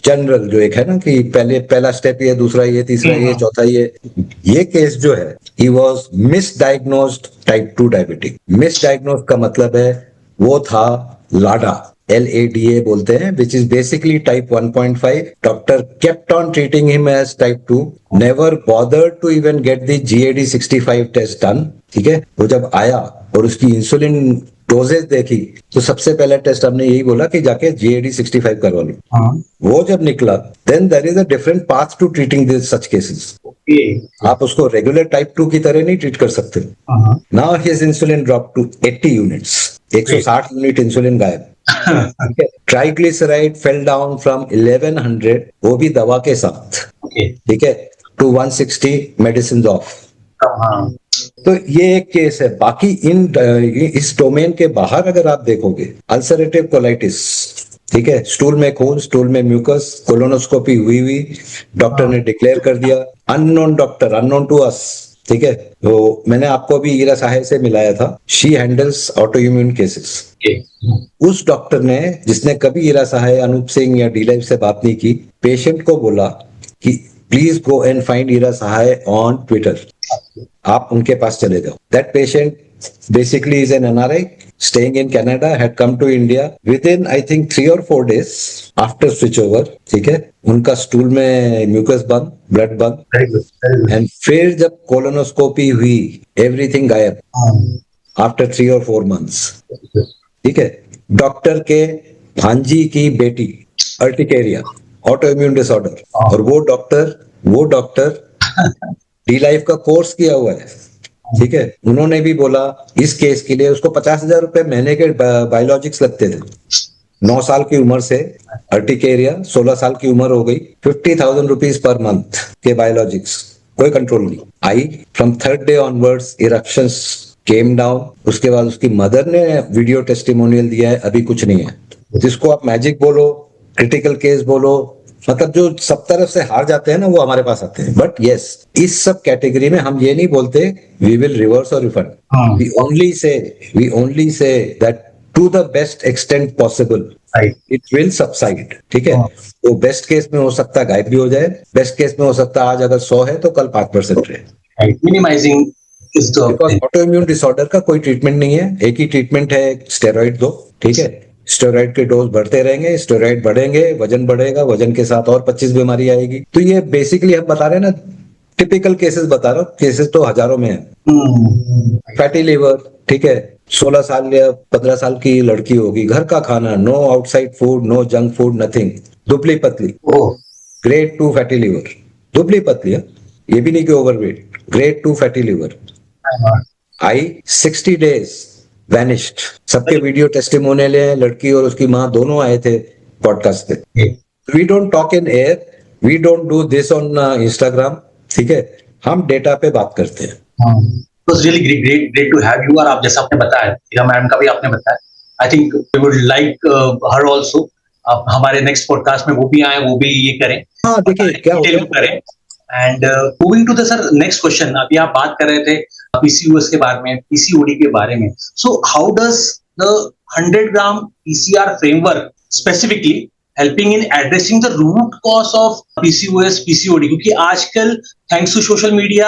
A: जनरल जो एक है ना कि पहले पहला स्टेप ये, दूसरा ये, तीसरा ये, चौथा ये केस जो है ही वॉज मिसडायग्नोज्ड टाइप 2 डायबिटिक। मिसडायग्नोज का मतलब है वो था लाडा, LADA बोलते हैं, which is basically type 1.5. Doctor kept on treating him as type 2, never bothered to even get the GAD65 test done. ठीक है, वो जब आया और उसकी इंसुलिन डोजेज देखी तो सबसे पहला टेस्ट हमने यही बोला कि जाके GAD65 करवा लो। वो जब निकला then there is a different path to treating this such cases. आप उसको रेगुलर टाइप 2 की तरह नहीं ट्रीट कर सकते। Now his insulin drop to 80 units, 160 unit insulin गायब। ट्राइग्लिसराइड फेल डाउन फ्रॉम 1100, वो भी दवा के साथ, ठीक है, टू 160 मेडिसिन ऑफ। तो ये एक केस है। बाकी इस डोमेन के बाहर अगर आप देखोगे, अल्सरेटिव कोलाइटिस, ठीक है, स्टूल में खून, स्टूल में म्यूकस, कोलोनोस्कोपी हुई, डॉक्टर ने डिक्लेयर कर दिया, unknown doctor, unknown to us, ठीक है। तो मैंने आपको अभी ईरा सहाय से मिलाया था, she handles auto immune cases. उस डॉक्टर ने, जिसने कभी ईरा सहाय, अनूप सिंह या डी से बात नहीं की, पेशेंट को बोला कि please go and find Ira Sahay on Twitter, आप उनके पास चले जाओ। That patient basically is an NRI staying in Canada, had come to India within I think 3 or 4 days after switch over, ठीक है, उनका स्टूल में म्यूकस बंद, ब्लड बंद, एंड फिर जब कोलोनोस्कोपी हुई एवरीथिंग गायब आफ्टर 3 or 4 months, ठीक है। डॉक्टर के भांजी की बेटी, अर्टिकेरिया, ऑटो इम्यून डिसऑर्डर, और वो डॉक्टर डी लाइफ का कोर्स किया हुआ है, ठीक है। उन्होंने भी बोला इस केस के लिए उसको 50,000 रुपए महीने के बायोलॉजिक्स लगते थे। 9 साल की उम्र से अर्टिकेरिया, 16 साल की उम्र हो गई, 50,000 रुपीज पर मंथ के बायोलॉजिक्स, कोई कंट्रोल नहीं। I from 3rd day onwards eruptions came down. उसके बाद उसकी मदर ने वीडियो टेस्टिमोनियल दिया है, अभी कुछ नहीं है। जिसको आप मैजिक बोलो, क्रिटिकल केस बोलो, मतलब जो सब तरफ से हार जाते हैं ना, वो हमारे पास आते हैं। बट यस, इस सब कैटेगरी में हम ये नहीं बोलते वी विल रिवर्स और refund, we only say that to the best extent possible it will subside, ठीक है। तो बेस्ट केस में हो सकता है गायब भी हो जाए, बेस्ट केस में हो सकता है आज अगर 100 है तो कल 5% रहे।
B: Minimising
A: because autoimmune disorder का कोई ट्रीटमेंट नहीं है, एक ही ट्रीटमेंट है, स्टेरॉइड दो, ठीक है। स्टेरॉइड के डोज बढ़ते रहेंगे, स्टेरॉइड बढ़ेंगे, वजन बढ़ेगा, वजन के साथ और 25 बीमारी आएगी। तो ये बेसिकली हम बता रहे हैं ना, टिपिकल केसेस बता रहा हूँ, केसेस तो हजारों में है। फैटी लिवर, ठीक है, 16 साल या 15 साल की लड़की होगी, घर का खाना, no outside food, no junk food, nothing, दुबली पतली, ग्रेड 2 फैटी लिवर, दुबली पतली है, ये भी नहीं कि ओवरवेट, ग्रेड 2 फैटी लिवर। आई 60 days वैनिश्ड। सबके वीडियो टेस्टिमोनियल है, लड़की और उसकी माँ दोनों आए थे पॉडकास्ट पे। We don't talk in air, we don't do this on Instagram, ठीक है, हम डेटा पे बात करते हैं।
B: It was really great to have you। और आप जैसा आपने बताया, हीरा मैम का भी आपने बताया, I think we would like her also, आप हमारे नेक्स्ट पॉडकास्ट में वो भी आए, वो भी ये करें।
A: हाँ, देखिए क्या होता है
B: करें। And moving to the sir next question, अभी आप बात कर रहे थे पीसीओएस के बारे में, पीसीओडी के बारे में। So how does the 100 gram PCR framework specifically helping in addressing the root cause of PCOS, PCOD? क्योंकि आजकल थैंक्स टू सोशल मीडिया,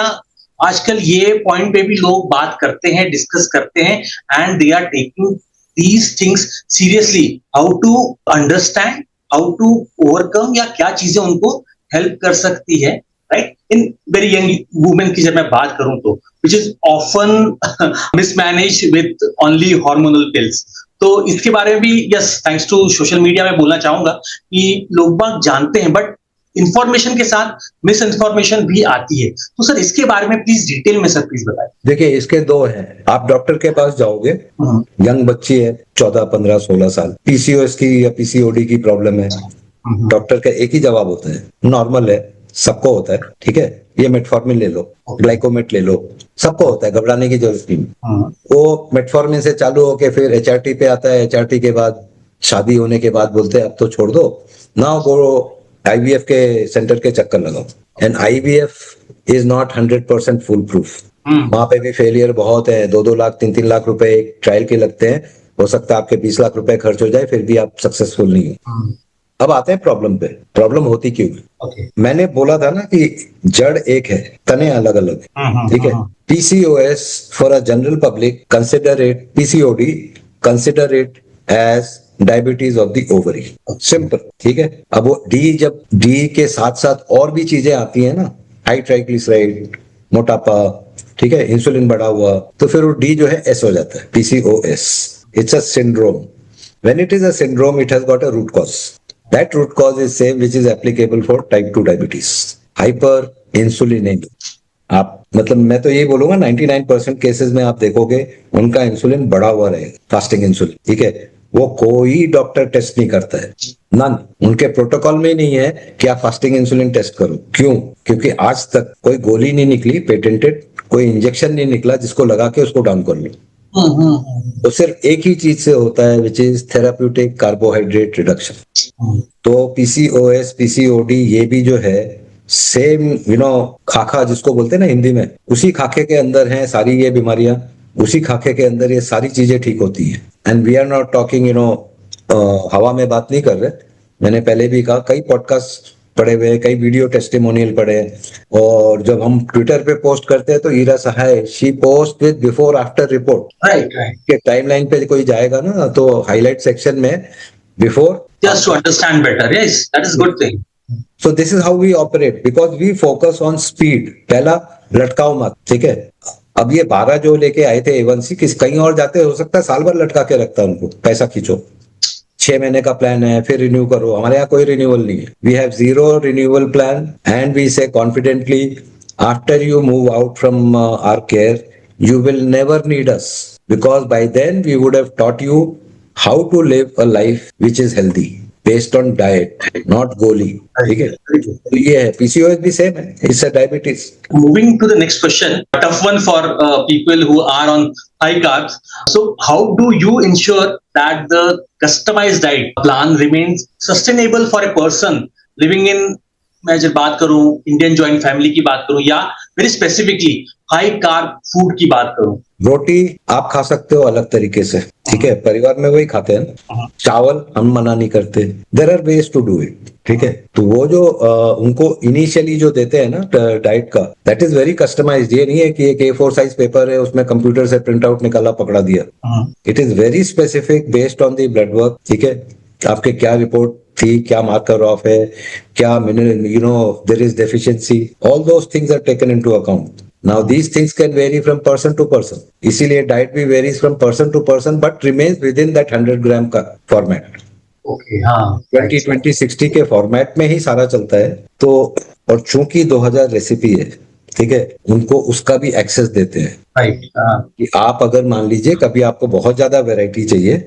B: आजकल ये पॉइंट पे भी लोग बात करते हैं, डिस्कस करते हैं, and they are taking these things seriously, how to understand, how to overcome, या क्या चीजें उनको हेल्प कर सकती है, right, in very young women की जब मैं बात करूं तो, which is often mismanage with only hormonal pills. तो इसके बारे में भी yes, thanks to social media में बोलना चाहूंगा कि लोग बात जानते हैं, बट इंफॉर्मेशन के साथ मिस इन्फॉर्मेशन भी आती है। तो सर इसके बारे में प्लीज डिटेल में सर प्लीज बताएं।
A: देखिए इसके 2 हैं। आप डॉक्टर के पास जाओगे, यंग बच्ची है 14, 15, 16 साल, पीसीओएस की या पीसीओडी की प्रॉब्लम है, डॉक्टर का एक ही जवाब होता है, नॉर्मल है, सबको होता है, ठीक है, ये मेटफॉर्मिन ले लो, ग्लाइकोमेट ले लो, सबको होता है, घबराने की जरूरत नहीं। वो मेटफॉर्मिन से चालू होके फिर एचआरटी पे आता है, एचआरटी के बाद शादी होने के बाद बोलते हैं अब तो छोड़ दो, नाउ गो आईवीएफ के सेंटर के चक्कर लगाओ, and IVF is not 100% full proof. वहां पे भी फेलियर बहुत है, 2-2 लाख 3-3 लाख रुपए एक ट्रायल के लगते हैं, हो सकता है आपके 20 लाख रुपए खर्च हो जाए फिर भी आप सक्सेसफुल नहीं हो। अब आते हैं प्रॉब्लम पे, प्रॉब्लम होती क्यों है?
B: Okay.
A: मैंने बोला था ना कि जड़ एक है, तने अलग अलग है, ठीक है। PCOS for a general public consider it, PCOD consider it as diabetes of the ovary, simple, ठीक है। अब वो डी, जब डी के साथ साथ और भी चीजें आती है ना, हाई ट्राइग्लिसराइड, मोटापा, ठीक है, इंसुलिन बढ़ा हुआ, तो फिर वो डी जो है एस हो जाता है, PCOS. It's a syndrome. When it is a syndrome, it has got a root cause. That root cause is same which is applicable for type 2 diabetes. Hyperinsulinemia. आप मतलब मैं तो यही बोलूंगा 99% केसेस में आप देखोगे उनका इंसुलिन बढ़ा हुआ रहेगा, फास्टिंग इंसुलिन, ठीक है। वो कोई डॉक्टर टेस्ट नहीं करता है, नन, उनके प्रोटोकॉल में ही नहीं है कि आप फास्टिंग इंसुलिन टेस्ट करो। क्यों? क्योंकि आज तक कोई गोली नहीं निकली पेटेंटेड, कोई इंजेक्शन नहीं निकला जिसको लगा के उसको डाउन कर लो। तो सिर्फ एक ही चीज से होता है, which is therapeutic carbohydrate reduction. तो पीसीओएस, पीसीओडी ये भी जो है सेम खाका जिसको बोलते हैं ना हिंदी में, उसी खाके के अंदर हैं सारी ये बीमारियां, उसी खाके के अंदर ये सारी चीजें ठीक होती हैं। And we are not talking हवा में बात नहीं कर रहे। मैंने पहले भी कहा, कई पॉडकास्ट पड़े हुए, कई वीडियो टेस्टिमोनियल पड़े, और जब हम ट्विटर पे पोस्ट करते हैं तो Ira Sahay she post with before after report,
B: right
A: के टाइमलाइन पे कोई जाएगा ना तो हाईलाइट सेक्शन में before,
B: just to understand better, yes that is good thing.
A: So this is how we operate, because we focus on speed. पहला, लटकाओ मत, ठीक है। अब ये 12 जो लेके आए थे A1C, किस कहीं और जाते, हो सकता है साल भर लटका के रखता है उनको, पैसा खींचो, 6 महीने का प्लान है फिर रिन्यू करो। हमारे यहाँ कोई रिन्यूअल नहीं है, we have 0 renewal plan, and we say confidently after you move out from our care you will never need us, because by then we would have taught you how to live a life which is healthy based on diet, not गोली, ठीक है। तो ये है, PCOS भी same है, it's a diabetes.
B: Moving to the next question, a tough one for people who are on high carbs. So how do you ensure that the customized diet plan remains sustainable for a person living in, मैं जब बात करूं Indian joint family की बात करूं, या very specifically high carb food की बात करूं?
A: रोटी आप खा सकते हो अलग तरीके से, ठीक है, परिवार में वही खाते हैं ना। चावल हम मना नहीं करते, there are ways to do it, ठीक है। तो वो जो उनको इनिशियली जो देते हैं ना डाइट का, दैट इज वेरी कस्टमाइज्ड। ये नहीं है कि एक A4 साइज पेपर है उसमें कंप्यूटर से प्रिंट आउट निकाला पकड़ा दिया। It is very specific based on the blood work, ठीक है। आपके क्या रिपोर्ट थी, क्या मार्कर ऑफ है, क्या mineral, there is deficiency, all those things are taken into account. Now these things can vary from person to person, इसीलिए diet भी varies from person to person, but remains within that 100 gram का format.
B: Okay, हाँ,
A: 20-20-60 के format में ही सारा चलता है। तो और चूंकि 2000 रेसिपी है, ठीक है, उनको उसका भी एक्सेस देते हैं,
B: राइट,
A: कि आप अगर मान लीजिए कभी आपको बहुत ज्यादा वैरायटी चाहिए,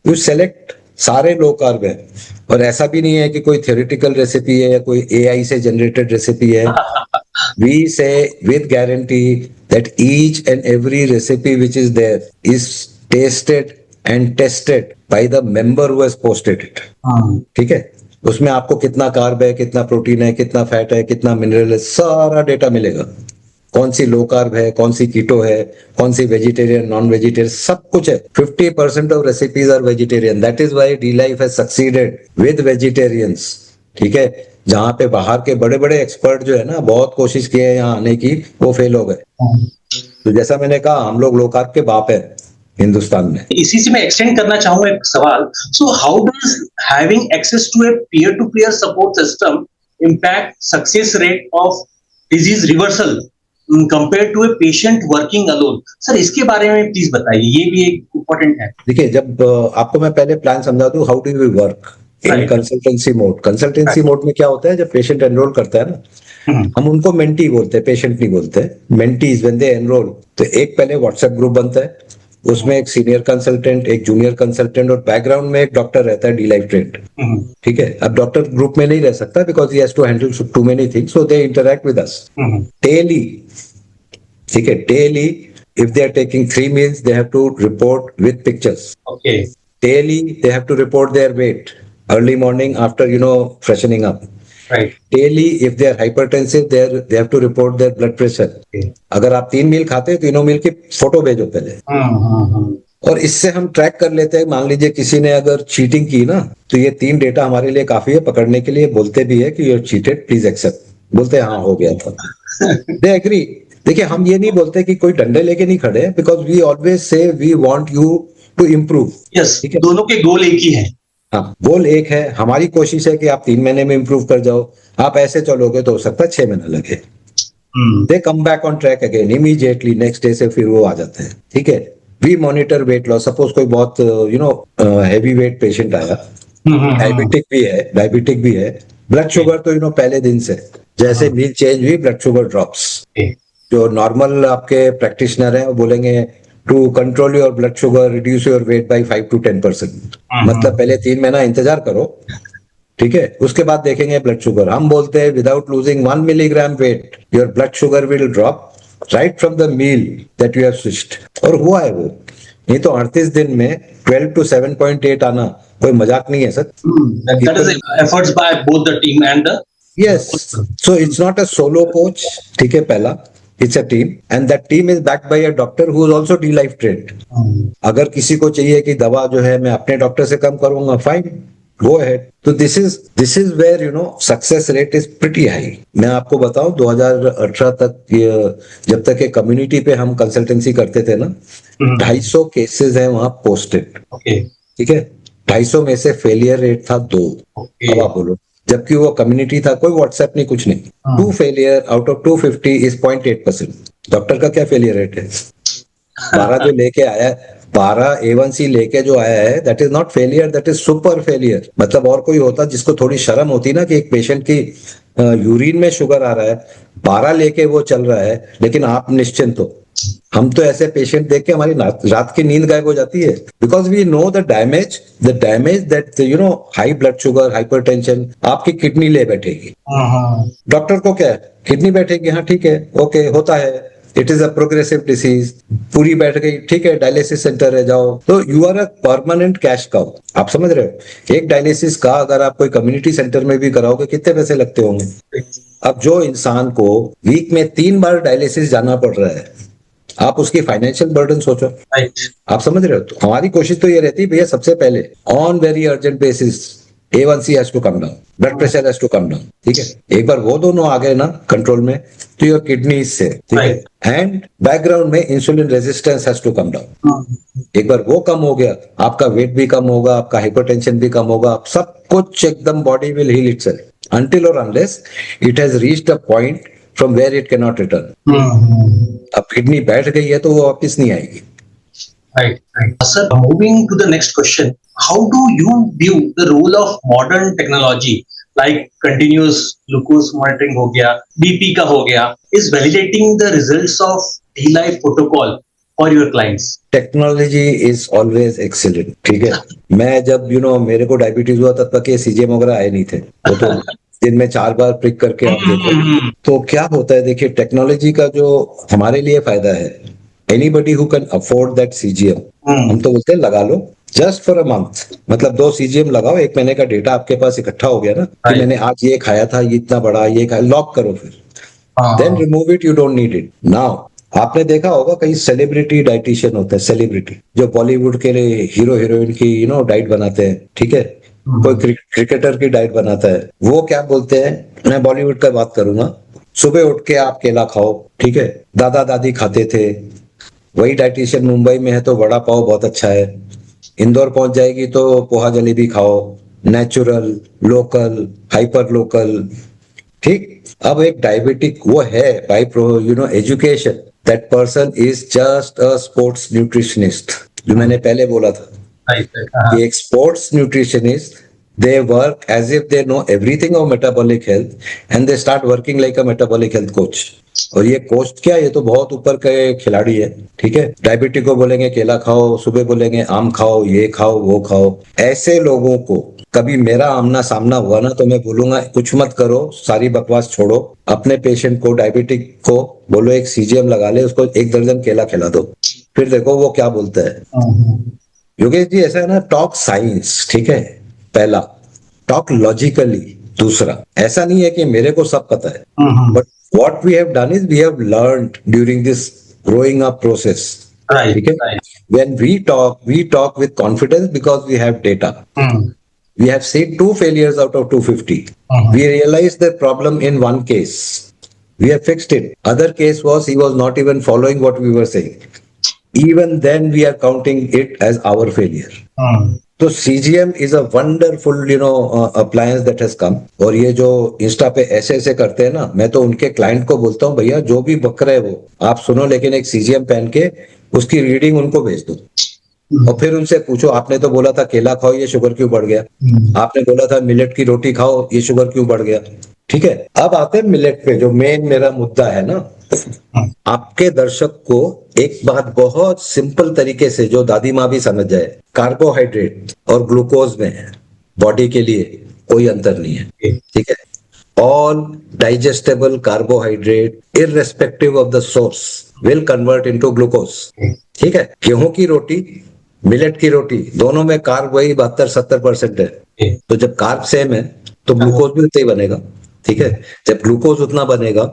A: यू सेलेक्ट, सारे लो कार्ब है। और ऐसा भी नहीं है कि कोई थ्योरेटिकल रेसिपी है या कोई AI से जनरेटेड रेसिपी है। We say with guarantee that each and every recipe which is there is tasted and tested by the member who has posted it. ठीक है, उसमें आपको कितना कार्ब है, कितना प्रोटीन है, कितना फैट है, कितना मिनरल है, सारा डेटा मिलेगा। कौन सी लो कार्ब है, कौन सी कीटो है, कौन सी वेजिटेरियन, नॉन वेजिटेरियन, सब कुछ है। 50% of recipes are vegetarian, that is why D Life has succeeded with vegetarians, ठीक है। जहां पे बाहर के बड़े बड़े एक्सपर्ट जो है ना, बहुत कोशिश किए हैं यहाँ आने की, वो फेल हो गए। तो जैसा मैंने कहा, हम लोग लो कार्ब के बाप है हिंदुस्तान में।
B: इसी से मैं एक्सटेंड करना चाहूंगा एक सवाल। So how does having access to a peer to peer support system impact success rate of disease reversal compare to a patient working alone? Sir, इसके बारे में प्लीज बताइए, ये भी एक इम्पोर्टेंट है।
A: देखिए, जब आपको मैं पहले प्लान समझा दूं, how do we work in consultancy mode. Consultancy mode में क्या होता है, जब पेशेंट एनरोल करता है ना, हम उनको मेंटी बोलते हैं, पेशेंट नहीं बोलते। मेंटीज व्हेन दे एनरोल, तो एक पहले व्हाट्सएप ग्रुप बनता है, उसमें एक सीनियर कंसल्टेंट, एक जूनियर कंसल्टेंट, और बैकग्राउंड में एक डॉक्टर रहता है डी लाइफ ट्रेंड, ठीक है। अब डॉक्टर ग्रुप में नहीं रह सकता because he has to handle too many things, so they interact with us daily, ठीक है। Daily if they are taking 3 meals, they have to report with pictures.
B: Okay.
A: Daily they have to report their weight, early morning after freshening up.
B: Right.
A: Daily if they are hypertensive they have to report their blood pressure.
B: Okay.
A: अगर आप 3 मील खाते हैं, तीनों मील की photo भेजो पहले। और इससे हम ट्रैक कर लेते हैं, मान लीजिए किसी ने अगर चीटिंग की ना, तो ये 3 डेटा हमारे लिए काफी है पकड़ने के लिए। बोलते भी है कि यू चीटेड, प्लीज एक्सेप्ट, बोलते हैं हाँ हो गया था, दे एग्री। देखिए हम ये नहीं बोलते कि कोई डंडे लेके नहीं खड़े, because we always say we want you to improve.
B: Yes,
A: ठीक है,
B: दोनों के गोल एक ही है।
A: हाँ गोल एक है, हमारी कोशिश है कि आप 3 महीने में इम्प्रूव कर जाओ। आप ऐसे चलोगे तो हो सकता है 6 महीना लगे। They come back on track again immediately, next day से फिर वो आ जाते हैं। ठीक है, we monitor weight loss. Suppose कोई बहुत हैवी वेट पेशेंट आया, डायबिटिक भी है, ब्लड शुगर तो पहले दिन से, जैसे मील चेंज हुई ब्लड शुगर ड्रॉप्स। जो नॉर्मल आपके प्रैक्टिशनर हैं वो बोलेंगे to control your blood sugar reduce your weight by 5 to 10%। मतलब पहले 3 महीना इंतजार करो, ठीक है, उसके बाद देखेंगे ब्लड शुगर। हम बोलते हैं without losing 1 milligram weight your blood sugar will drop right from the meal that you have switched. और हुआ है वो, नहीं तो 38 दिन में 12 to 7.8 आना कोई मजाक नहीं है sir.
B: That is efforts by both the team and the
A: yes, so it's not a solo coach, ठीक है, पहला it's a team and that team is backed by a doctor who is also D Life trained. अगर किसी को चाहिए कि दवा जो है मैं अपने डॉक्टर से कम करूंगा, फाइन, गो अहेड। तो this is where success rate is pretty high. मैं आपको बताऊं 2018 तक जब तक ये कम्युनिटी पे हम कंसल्टेंसी करते थे ना, 250 केसेस हैं वहां पोस्टेड। ठीक है, 250 में से फेलियर रेट था 2। अब आप बोलो, जबकि वो कम्युनिटी था, कोई व्हाट्सएप नहीं, कुछ नहीं। 2 failure out of 250 is 0.8%। Doctor का क्या फेलियर रेट है? 12 जो लेके आया, 12 A1C लेके जो आया है, that is not failure, that is super failure. मतलब और कोई होता जिसको थोड़ी शर्म होती ना कि एक पेशेंट की यूरिन में शुगर आ रहा है, 12 लेके वो चल रहा है, लेकिन आप निश्चिंत हो। हम तो ऐसे पेशेंट देख के हमारी रात की नींद गायब हो जाती है, because we know the damage that high blood sugar, hypertension आपकी किडनी ले बैठेगी। डॉक्टर को क्या है, किडनी बैठेगी, हाँ ठीक है, ओके, होता है, it is a progressive disease, पूरी बैठ गई, ठीक है, डायलिसिस सेंटर है, जाओ। तो you are a permanent cash cow. आप समझ रहे हो? एक डायलिसिस का अगर आप कोई कम्युनिटी सेंटर में भी कराओगे, कितने पैसे लगते होंगे? अब जो इंसान को वीक में 3 बार डायलिसिस जाना पड़ रहा है, आप उसकी फाइनेंशियल बर्डन सोचो। आप समझ रहे हो? तो हमारी कोशिश तो ये रहती है भैया, सबसे पहले on very urgent basis A1C has to come down, blood pressure has to come down. ठीक है, एक बार वो दोनों आ गए ना कंट्रोल में, तो योर किडनी से, ठीक है, एंड बैकग्राउंड में insulin resistance has to come down. एक बार वो कम हो गया, आपका वेट भी कम होगा, आपका हाइपरटेंशन भी कम होगा, सब कुछ एकदम body will heal itself until or unless it has reached a point from where it cannot return. अब किडनी बैठ गई है तो वो वापस नहीं आएगी।
B: Right. Sir, moving to the next question, how do you view the role of modern technology like continuous glucose monitoring हो गया, BP का हो गया, is validating the results of D-Life protocol for your clients?
A: Technology is always excellent. ठीक है, मैं जब मेरे को डायबिटीज हुआ तब तक ये CGM वगैरह आए नहीं थे, वो तो दिन में 4 बार प्रिक करके आप देखो। तो क्या होता है, देखिए टेक्नोलॉजी का जो हमारे लिए फायदा है, anybody who can afford that CGM, हम तो बोलते हैं लगा लो जस्ट फॉर अ मंथ। मतलब 2 CGM लगाओ, 1 महीने का डेटा आपके पास इकट्ठा हो गया ना, कि मैंने आज ये खाया था, ये इतना बड़ा, ये खाया, लॉक करो, फिर then remove it, you don't need it. Now आपने देखा होगा कई सेलिब्रिटी डाइटिशियन होते हैं, सेलिब्रिटी जो बॉलीवुड के लिए हीरो हीरोइन की डाइट बनाते हैं। ठीक है, कोई क्रिकेटर की डाइट बनाता है, वो क्या बोलते हैं, मैं बॉलीवुड का बात करूंगा, सुबह उठ के आप केला खाओ। ठीक है, दादा दादी खाते थे। वही डाइटिशियन मुंबई में है तो वड़ा पाव बहुत अच्छा है, इंदौर पहुंच जाएगी तो पोहा जलेबी खाओ, नेचुरल, लोकल, हाइपर लोकल। ठीक, अब एक डायबिटिक वो है bye education, that person is just a sports nutritionist, जो मैंने पहले बोला था कि एक sports nutritionist, they work as if they know everything of metabolic health and they start working like a metabolic health coach. और ये कोच क्या, ये तो बहुत ऊपर के खिलाड़ी है। ठीक है, डायबिटिक को बोलेंगे केला खाओ, सुबह बोलेंगे आम खाओ, ये खाओ, वो खाओ। ऐसे लोगों को कभी मेरा आमना सामना हुआ ना, तो मैं बोलूंगा कुछ मत करो, सारी बकवास छोड़ो, अपने पेशेंट को, डायबिटिक को बोलो एक CGM लगा ले, उसको 1 दर्जन केला खिला दो, फिर देखो वो क्या बोलता है। योगेश जी ऐसा है ना, टॉक साइंस, ठीक है, पहला टॉक लॉजिकली, दूसरा, ऐसा नहीं है कि मेरे को सब पता है, but what we have done is we have learned during this growing up process.
B: Right.
A: ठीक है,
B: Right.
A: when we talk with confidence because we have data. We have seen 2 failures out of 250. We realized the problem in one case. We have fixed it. Other case was he was not even following what we were saying. Even then we are counting it as our failure. तो CGM is a wonderful appliance that has come. और ये जो Insta पे ऐसे ऐसे करते हैं ना, मैं तो उनके क्लाइंट को बोलता हूँ भैया जो भी बक रहे वो आप सुनो, लेकिन एक CGM पहन के उसकी रीडिंग उनको भेज दो और फिर उनसे पूछो आपने तो बोला था केला खाओ ये शुगर क्यों बढ़ गया, आपने बोला था मिलेट की रोटी खाओ ये शुगर क्यों बढ़ गया. ठीक है, अब आते हैं मिलेट पे जो मेन मेरा मुद्दा है ना. आपके दर्शक को एक बात बहुत सिंपल तरीके से जो दादी माँ भी समझ जाए, कार्बोहाइड्रेट और ग्लूकोज में बॉडी के लिए कोई अंतर नहीं है. ठीक है, all digestible carbohydrate irrespective of the source will convert into glucose. ठीक है, गेहूं की रोटी मिलेट की रोटी दोनों में कार्ब वही 72-70% है. तो जब कार्ब सेम है तो ग्लूकोज भी उतना ही बनेगा. ठीक है, जब ग्लूकोज उतना बनेगा,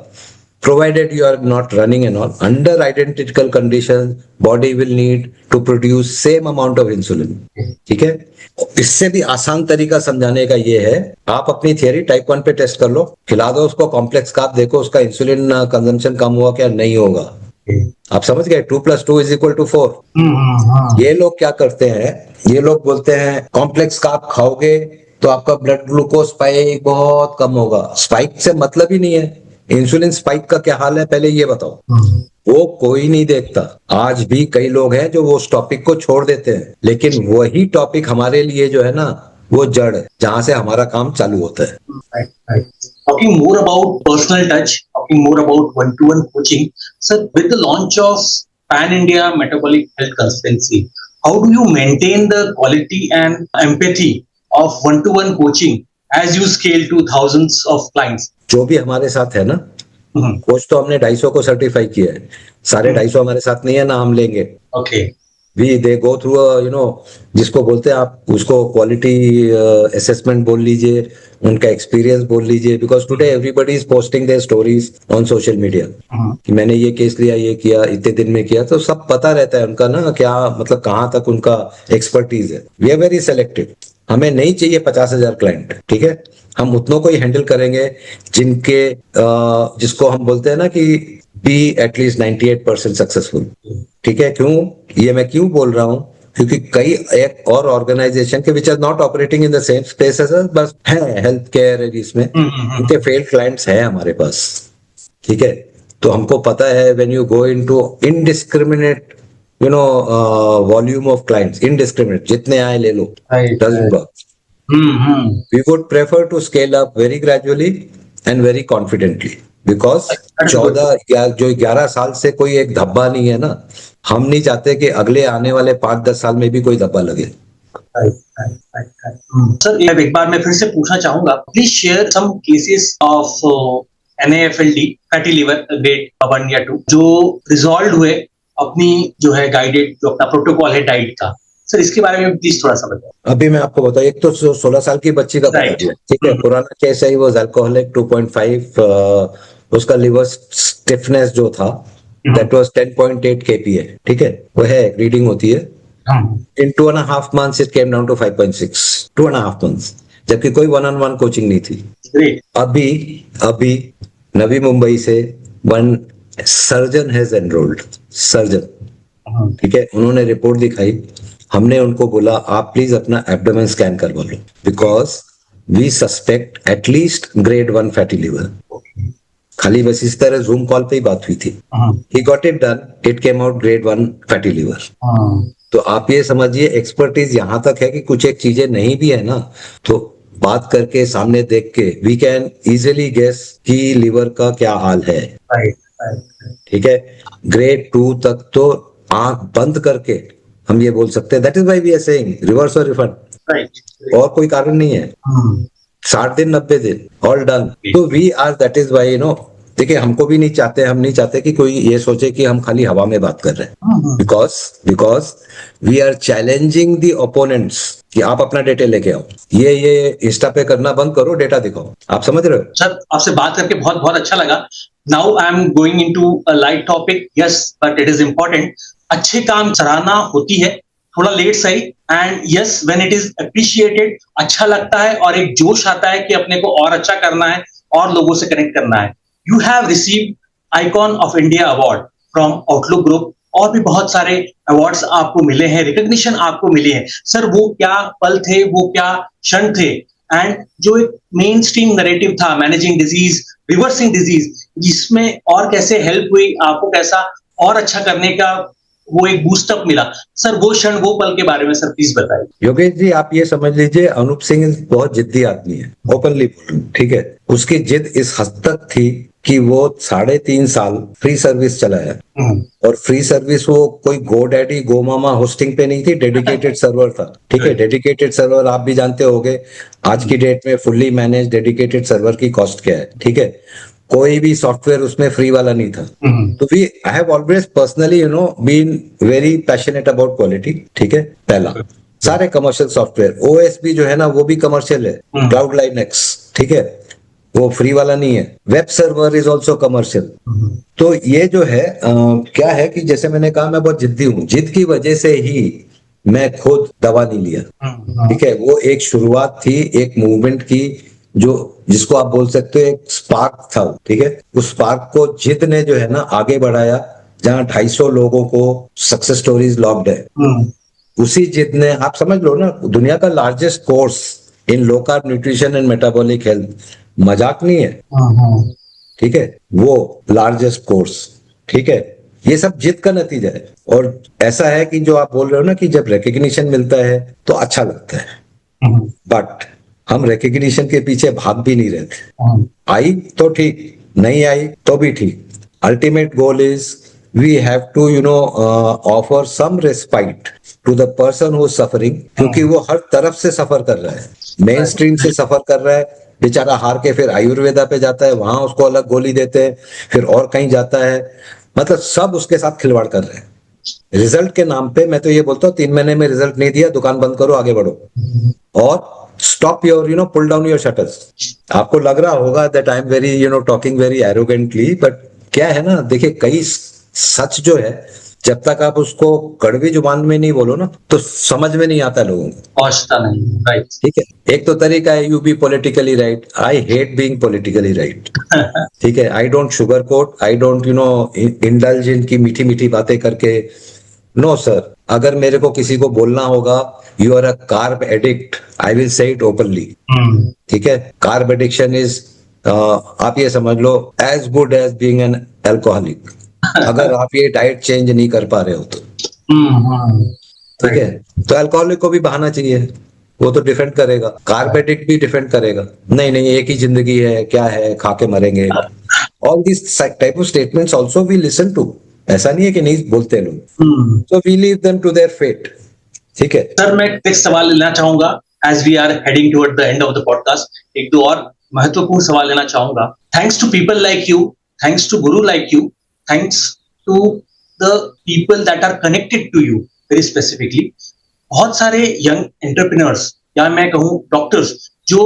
A: provided you are not running and all, under identical conditions body will need to produce same amount of insulin. ठीक है, इससे भी आसान तरीका समझाने का ये है, आप अपनी थियरी टाइप 1 पे टेस्ट कर लो, खिला दो उसको कॉम्प्लेक्स कार्ब, देखो उसका इंसुलिन कंजम्पशन कम हुआ क्या नहीं होगा. आप समझ गए, 2 + 2 = 4. ये लोग क्या करते हैं, ये लोग बोलते हैं कॉम्प्लेक्स कार्ब खाओगे तो आपका ब्लड ग्लूकोज स्पाइक बहुत कम होगा. स्पाइक से मतलब ही नहीं है. इंसुलिन स्पाइक का क्या हाल है पहले ये बताओ. वो कोई नहीं देखता. आज भी कई लोग हैं जो वो उस टॉपिक को छोड़ देते हैं, लेकिन वही टॉपिक हमारे लिए जो है ना वो जड़ है जहां से हमारा काम चालू होता है.
B: Talking more about personal touch, talking more about one-to-one coaching, sir, with the launch of Pan India Metabolic Health Consultancy, how do you maintain the quality and empathy of one-to-one coaching as you scale to thousands of clients?
A: जो भी हमारे साथ है ना, coach तो हमने 250 को certify किया है. सारे 250 हमारे साथ नहीं है ना, हम लेंगे.
B: Okay.
A: दे गो थ्रू जिसको बोलते हैं आप उसको क्वालिटी असेसमेंट बोल लीजिए, उनका एक्सपीरियंस बोल लीजिए, because today everybody is posting their stories on social media कि मैंने ये केस लिया, ये किया, इतने दिन में किया, तो सब पता रहता है उनका ना क्या मतलब कहाँ तक उनका एक्सपर्टीज है. We are very selective. हमें नहीं चाहिए 50,000 क्लाइंट. ठीक है, हम उतनों को ही हैंडल करेंगे जिनके जिसको हम बोलते हैं ना कि बी एटलीस्ट 98% सक्सेसफुल. ठीक है, क्यों ये मैं क्यों बोल रहा हूं, क्योंकि कई एक और ऑर्गेनाइजेशन के which are not operating in the same space as us, बस है हेल्थ केयर इसमें उनके फेल्ड क्लाइंट्स हैं हमारे पास. ठीक है, तो हमको पता है when you go into indiscriminate volume of clients, indiscriminate जितने आए ले लो, doesn't work. We would prefer to scale up very gradually and very confidently because 11 साल से कोई एक धब्बा नहीं है ना. हम नहीं चाहते कि अगले आने वाले 5-10 साल में भी कोई धब्बा लगे.
B: सर एक बार मैं फिर से पूछना चाहूंगा, please share some cases of NAFLD fatty liver grade 1 या 2 जो रिजॉल्व हुए अपनी जो है गाइडेड जो अपना प्रोटोकॉल है डाइट का. सर इसके बारे में प्लीज थोड़ा सा बताओ.
A: अभी मैं आपको बताऊं, एक तो 16 साल की बच्ची का बता दिया. ठीक है, पुराना केस है, वो अल्कोहलिक 2.5, उसका लिवर स्टिफनेस जो था दैट वाज 10.8 kPa. ठीक है, वो है रीडिंग होती है. In 2.5 months it came down to 5.6. 2.5 months, जबकि कोई 1-on-1 कोचिंग नहीं थी. अभी नवी मुंबई से one surgeon has enrolled. Surgeon, ठीक है, उन्होंने रिपोर्ट दिखाई, हमने उनको बोला आप प्लीज अपना एब्डोमेन स्कैन करवा लो because we suspect at least grade 1 fatty liver. खाली बस इस तरह जूम कॉल पे ही बात हुई थी. He got it done, it came out grade 1 fatty liver. तो आप ये समझिए एक्सपर्टीज यहां तक है कि कुछ एक चीजें नहीं भी है ना, तो बात करके सामने देख के वी कैन इजिली गेस कि लिवर का क्या हाल है. ठीक है, ग्रेड 2 तक तो आंख बंद करके हम ये बोल सकते हैं. That is why we are saying reverse और रिफंड. और कोई कारण नहीं है. 60 दिन 90 दिन ऑल डन. तो we are, that is why देखिए हमको भी नहीं चाहते, हम नहीं चाहते कि कोई ये सोचे कि हम खाली हवा में बात कर रहे हैं, because we are challenging the opponents कि आप अपना डेटा लेके आओ, ये इंस्टा पे करना बंद करो, डेटा दिखाओ। आप समझ रहे हो?
B: सर आपसे बात करके बहुत बहुत अच्छा लगा। Now I am going into a light topic, yes but it is important. अच्छे काम सराहना होती है, थोड़ा लेट सही, and yes when it is appreciated अच्छा लगता है और एक जोश आता है कि अपने को और अच्छा करना है और लोगों से कनेक्ट करना है। You have received icon of India award from outlook group, और भी बहुत सारे अवार्ड्स आपको मिले हैं, रिकॉग्निशन आपको मिली है। सर वो क्या पल थे, वो क्या क्षण थे, एंड जो एक मेन स्ट्रीम नरेटिव था मैनेजिंग डिजीज, रिवर्सिंग डिजीज, जिसमें और कैसे हेल्प हुई, आपको कैसा और अच्छा करने का वो एक बूस्टअप मिला, सर वो क्षण वो पल के बारे में सर प्लीज बताइए।
A: योगेश जी आप ये समझ लीजिए, अनूप सिंह बहुत जिद्दी आदमी है, ओपनली बोल रहा हूं, ठीक है। उसकी जिद इस हद तक थी कि वो 3.5 साल फ्री सर्विस चलाया, और फ्री सर्विस वो कोई गो डैडी गो मामा होस्टिंग पे नहीं थी, डेडिकेटेड सर्वर था, ठीक है। डेडिकेटेड सर्वर आप भी जानते होंगे आज की डेट में फुल्ली मैनेज डेडिकेटेड सर्वर की कॉस्ट क्या है, ठीक है। कोई भी सॉफ्टवेयर उसमें फ्री वाला नहीं था। तो we I have always personally been very passionate about quality, ठीक है। पहला, सारे कमर्शियल सॉफ्टवेयर, ओएस भी जो है ना वो भी कमर्शियल है, क्लाउड लाइनेक्स, ठीक है, वो फ्री वाला नहीं है। Web server is also commercial. तो ये जो है क्या है कि जैसे मैंने कहा मैं बहुत जिद्दी हूँ, जिद की वजह से ही मैं खुद दवा नहीं लिया, ठीक है। वो एक शुरुआत थी एक मूवमेंट की, जो जिसको आप बोल सकते हो एक स्पार्क था, ठीक है। उस स्पार्क को जिद ने जो है ना आगे बढ़ाया, जहां 250 लोगों को सक्सेस स्टोरीज लॉक्ड है। उसी जिद ने, आप समझ लो ना, दुनिया का largest course in low carb nutrition and metabolic health, मजाक नहीं है, ठीक है, वो लार्जेस्ट कोर्स, ठीक है। ये सब जिद का नतीजा है। और ऐसा है कि जो आप बोल रहे हो ना कि जब रिकग्निशन मिलता है तो अच्छा लगता है, बट हम रिकग्निशन के पीछे भाग भी नहीं रहे थे। आई तो ठीक, नहीं आई तो भी ठीक। Ultimate goal is we have to offer some respite to the person who is suffering, क्योंकि वो हर तरफ से सफर कर रहा है, मेन स्ट्रीम से सफर कर रहा है, बेचारा हार के फिर आयुर्वेदा पे जाता है, वहां उसको अलग गोली देते हैं, फिर और कहीं जाता है, मतलब सब उसके साथ खिलवाड़ कर रहे हैं रिजल्ट के नाम पे। मैं तो ये बोलता हूँ 3 महीने में रिजल्ट नहीं दिया, दुकान बंद करो, आगे बढ़ो, और stop your pull down your shutters. आपको लग रहा होगा that I am very talking very arrogantly, but क्या है ना, देखिए कई सच जो है जब तक आप उसको कड़वी जुबान में नहीं बोलो ना तो समझ में नहीं आता लोगों को,
B: पहुंचता नहीं, राइट।
A: ठीक है। एक तो तरीका है you be politically right, I hate being politically right, ठीक है। I don't sugar coat, I don't indulge in की मीठी मीठी बातें करके, नो सर। अगर मेरे को किसी को बोलना होगा you are a carb addict, I will say it openly, ठीक है। कार्ब एडिक्शन इज आप ये समझ लो as good as being an alcoholic, अगर आप ये डाइट चेंज नहीं कर पा रहे हो तो, ठीक है। तो अल्कोहलिक को भी बहाना चाहिए, वो तो डिफेंड करेगा, कार्ब एडिक्ट भी डिफेंड करेगा, नहीं नहीं एक ही जिंदगी है, क्या है, खा के मरेंगे। All this type of statements also we listen to, ऐसा नहीं है कि नहीं बोलते लोग, so we leave them to their fate, ठीक है।
B: सर मैं नेक्स्ट सवाल लेना चाहूंगा, as we are heading toward the end of the podcast. एक दो और महत्वपूर्ण सवाल लेना चाहूंगा। Thanks to people like you, thanks to guru like you, thanks to the people that are connected to you very specifically, बहुत सारे young entrepreneurs या मैं कहूं डॉक्टर्स जो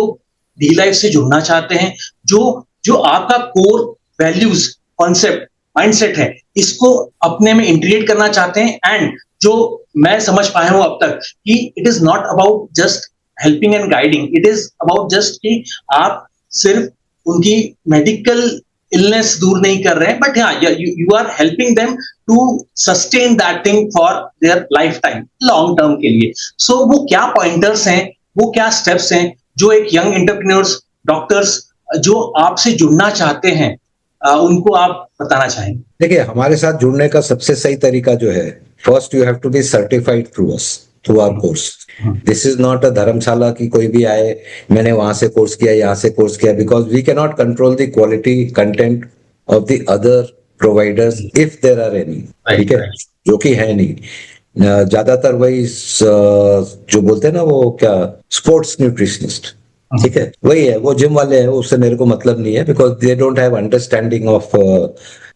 B: डी लाइफ से जुड़ना चाहते हैं, जो आपका कोर वैल्यूज, कॉन्सेप्ट, माइंडसेट है, इसको अपने में इंटीग्रेट करना चाहते हैं, एंड जो मैं समझ पाया हूं अब तक कि it is not about just helping and guiding, it is about just कि आप सिर्फ उनकी मेडिकल इलनेस दूर नहीं कर रहे हैं, बट हाँ you are helping them to sustain that thing for their lifetime, long term के लिए। सो वो क्या पॉइंटर्स हैं, वो क्या स्टेप्स हैं जो एक यंग एंटरप्रेन्योर्स, डॉक्टर्स जो आपसे जुड़ना चाहते हैं उनको आप बताना चाहेंगे?
A: देखिए हमारे साथ जुड़ने का सबसे सही तरीका जो है, first you have to be certified through us, through our course. This is not a dharamshala की कोई भी आए मैंने वहां से कोर्स किया यहाँ से कोर्स किया, because we can not control the quality content of the other providers if there are any, ठीक है, जो कि है नहीं। ज्यादातर वही जो बोलते हैं ना वो क्या स्पोर्ट्स न्यूट्रिशनिस्ट, ठीक है, वही है, वो जिम वाले हैं, उससे मेरे को मतलब नहीं है, because they don't have understanding of,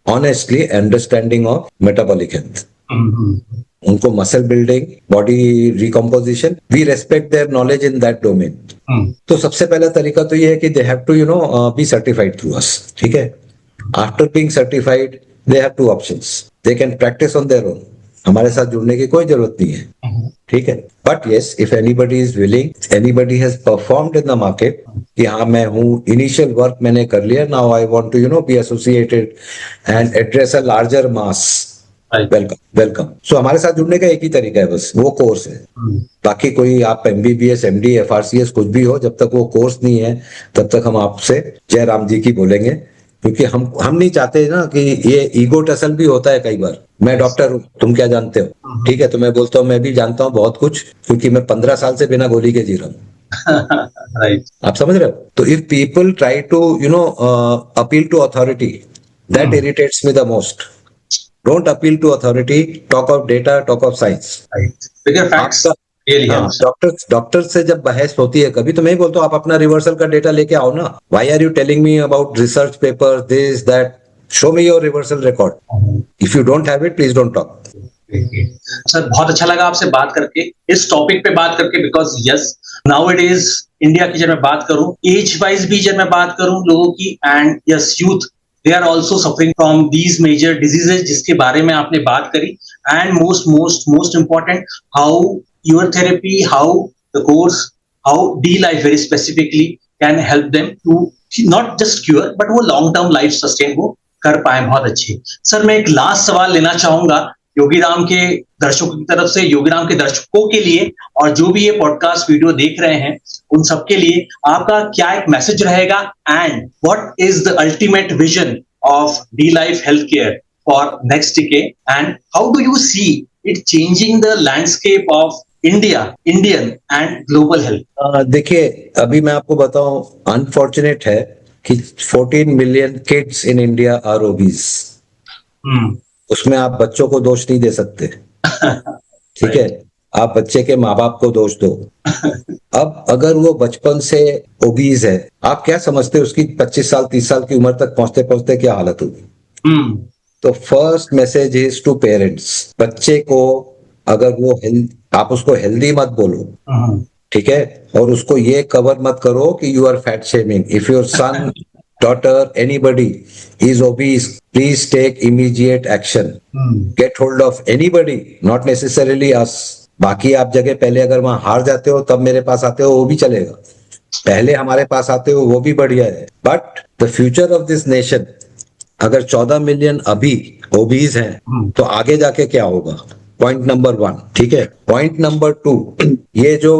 A: honestly understanding of metabolic health. उनको muscle building, body recomposition, we respect their knowledge in that domain. तो सबसे पहला तरीका तो ये है कि they have to be certified through us, ठीक है। After being certified they have two options, they can practice on their own, हमारे साथ जुड़ने की कोई जरूरत नहीं है, ठीक है। But yes, if anybody is willing, anybody has performed in the market कि हाँ मैं हूँ, इनिशियल वर्क मैंने कर लिया, now I want to be associated and address a larger mass, welcome welcome. So हमारे साथ जुड़ने का एक ही तरीका है, बस वो कोर्स है। बाकी कोई आप MBBS MD FRCS कुछ भी हो, जब तक वो कोर्स नहीं है तब तक हम आपसे जय राम जी की बोलेंगे, क्योंकि हम नहीं चाहते ना कि ये ईगो टसल भी होता है कई बार। मैं डॉक्टर हूँ, तुम क्या जानते हो, ठीक है, तो मैं बोलता हूँ मैं भी जानता हूँ बहुत कुछ, क्योंकि मैं 15 साल से बिना गोली के जी रहा हूँ।
B: राइट।
A: आप समझ रहे हो? तो if people try to appeal to authority, that irritates me the most. Don't appeal to authority, talk of data, talk of science.
B: Figure facts really helps.
A: Doctor से जब बहस होती है कभी, तो मैं ही बोलता हूँ आप अपना रिवर्सल का डेटा लेके आओ ना। Why are you telling me about research papers, this, that? Show me your reversal record. If you don't have it, please don't talk.
B: Sir बहुत अच्छा लगा आपसे बात करके, इस टॉपिक पे बात करके, because yes now it is India की जब मैं बात करूं, एज वाइज भी जब मैं बात करूं लोगों की, and yes youth they are also suffering from these major diseases जिसके बारे में आपने बात करी, and most important how your therapy, how the course, how D Life very specifically can help them to not just cure but वो long term life sustain वो कर पाए। बहुत अच्छे। सर मैं एक लास्ट सवाल लेना चाहूंगा योगीराम के दर्शकों की तरफ से, योगीराम के दर्शकों के लिए, और जो भी ये पॉडकास्ट वीडियो देख रहे हैं उन सबके लिए आपका क्या एक मैसेज रहेगा, and what is the ultimate vision of D Life health care for next decade, and how do you see it changing the landscape of Indian and global health?
A: देखिए, अभी मैं आपको बताऊं, अनफॉर्चुनेट है कि 14 million kids in India are obese. उसमें आप बच्चों को दोष नहीं दे सकते, ठीक है, आप बच्चे के माँ बाप को दोष दो। अब अगर वो बचपन से ओबीज है, आप क्या समझते हैं उसकी 25 साल 30 साल की उम्र तक पहुंचते पहुंचते क्या हालत होगी? तो first message is to parents, बच्चे को अगर वो आप उसको हेल्दी मत बोलो, ठीक है, और उसको ये कवर मत करो कि you are fat shaming. If your son, daughter, anybody is obese, please take immediate action. Get hold of anybody, not necessarily us. बाकी आप जगह पहले अगर वहां हार जाते हो तब मेरे पास आते हो, वो भी चलेगा। पहले हमारे पास आते हो, वो भी बढ़िया है। But the future of this nation, अगर 14 मिलियन अभी ओबीज हैं, तो आगे जाके क्या होगा? पॉइंट नंबर 1, ठीक है। पॉइंट नंबर 2, ये जो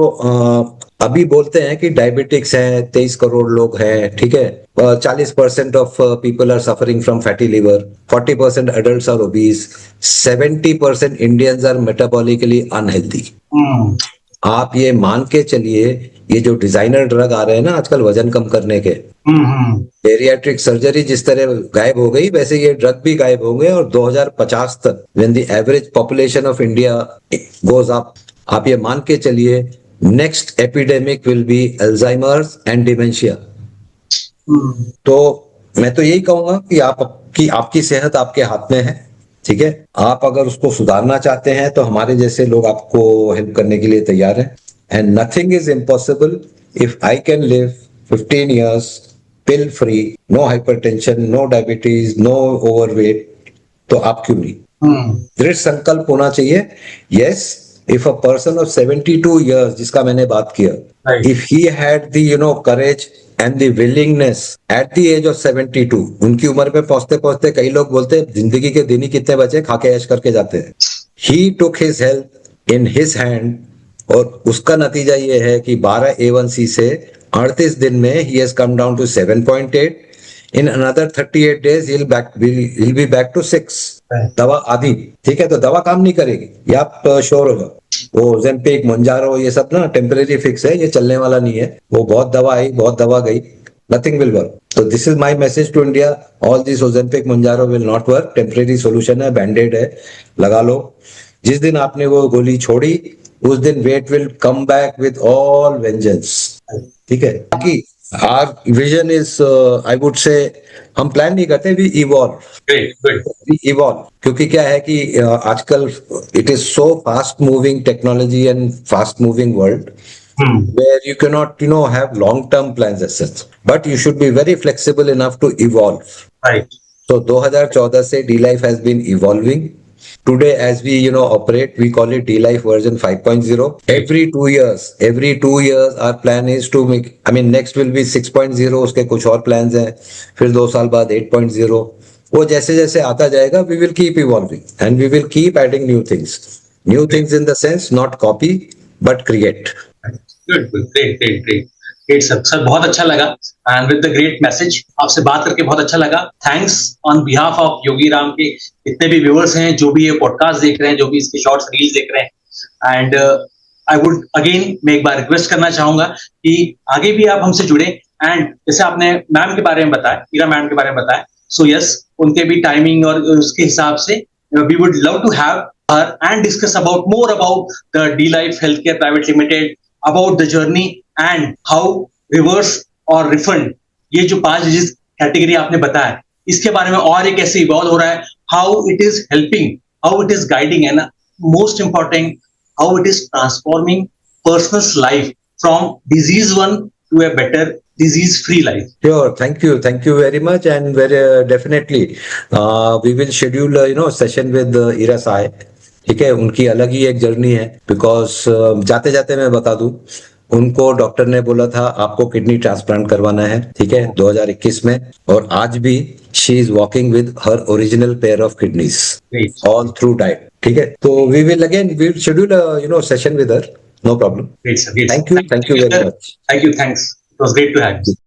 A: अभी बोलते हैं कि डायबिटिक्स है, 23 करोड़ लोग हैं, ठीक है, 40% of people are suffering from fatty liver, 40% adults are obese, 70% Indians are metabolically unhealthy. आप ये मान के चलिए, ये जो डिजाइनर ड्रग आ रहे हैं ना आजकल वजन कम करने के, बेरियाट्रिक सर्जरी जिस तरह गायब हो गई, वैसे ये ड्रग भी गायब हो गए, और 2050 तक when the average population of India goes up, आप ये मान के चलिए next epidemic will be Alzheimer's and dementia. तो मैं तो यही कहूंगा कि आपकी सेहत आपके हाथ में है, ठीक है। आप अगर उसको सुधारना चाहते हैं तो हमारे जैसे लोग आपको हेल्प करने के लिए तैयार हैं। And nothing is impossible. If I can live 15 years pill free, no hypertension, no diabetes, no overweight, तो आप क्यों नहीं? दृढ़ संकल्प होना चाहिए। Yes, if a person of 72 years, जिसका मैंने बात किया, if he had the courage and the willingness at the age of 72, उनकी उम्र पे पहुंचते पहुंचते कई लोग बोलते हैं जिंदगी के दिन ही कितने बचे, खा के ऐश करके जाते हैं। He took his health in his hand, और उसका नतीजा ये है कि 12 A1C से 38 दिन में he has come down to 7.8. In another 38 days he'll be back to 6. दवा आधी, ठीक है, तो दवा काम नहीं करेगी, ये आप श्योर होगा। वो ओजेम्पिक, मोंजारो, ये सब ना टेम्परेरी फिक्स है, ये चलने वाला नहीं है। वो बहुत दवा आई, बहुत दवा गई, नथिंग विल वर्क। तो this is my message to India, all this Ozempic, Mounjaro will not work, temporary solution है, बैंडेड है, लगा लो। जिस दिन आपने वो गोली छोड़ी, उस दिन weight will come back with all vengeance. ठीक है, बाकी our vision is I would say हम प्लान नहीं करते, we evolve,
B: Great, good.
A: Evolve, क्योंकि क्या है कि आजकल it is so fast moving technology and fast moving world
B: Hmm.
A: where you cannot have long term plans as such, but you should be very flexible enough to evolve.
B: Right.
A: So 2014 से D Life has been evolving. Today, as we operate, we call it D Life version 5.0. Every 2 years, our plan is to make. I mean, next will be 6.0. उसके कुछ और plans हैं. फिर 2 साल बाद 8.0. वो जैसे जैसे आता जाएगा, we will keep evolving and we will keep adding new things. New things in the sense not copy but create.
B: Good, good, great, sir बहुत अच्छा लगा and with the great message आपसे बात करके बहुत अच्छा लगा. Thanks on behalf of Yogi Ram के जितने भी व्यूअर्स हैं, जो भी ये पॉडकास्ट देख रहे हैं, जो भी इसके शॉर्ट्स रील्स देख रहे हैं, एंड आई वुड अगेन मैं एक बार रिक्वेस्ट करना चाहूंगा कि आगे भी आप हमसे जुड़े. एंड जैसे आपने मैम के बारे में बताया, ईरा मैम के बारे में बताया, सो यस, उनके भी टाइमिंग और उसके हिसाब से we would love to have her and discuss about more about the D Life Healthcare Private Limited, about the journey and how reverse or refund, ये जो 5 डिजीज कैटेगरी आपने बताया, इसके बारे में और एक कैसे इवॉल्व हो रहा है, how it is helping, how it is guiding, and most important, how it is transforming person's life from disease one to a better disease-free life.
A: Sure, thank you very much, and very definitely we will schedule session with Ira Sai. ठीक है, उनकी अलग ही एक journey है, because जाते जाते मैं बता दूं, उनको डॉक्टर ने बोला था आपको किडनी ट्रांसप्लांट करवाना है, ठीक है, 2021 में, और आज भी she is walking with her original pair of kidneys all through diet. ठीक है, तो we will schedule session with her, no problem.
B: Great, sir. Great.
A: Thank you very much.
B: Thank you. Thanks. It was great to have you.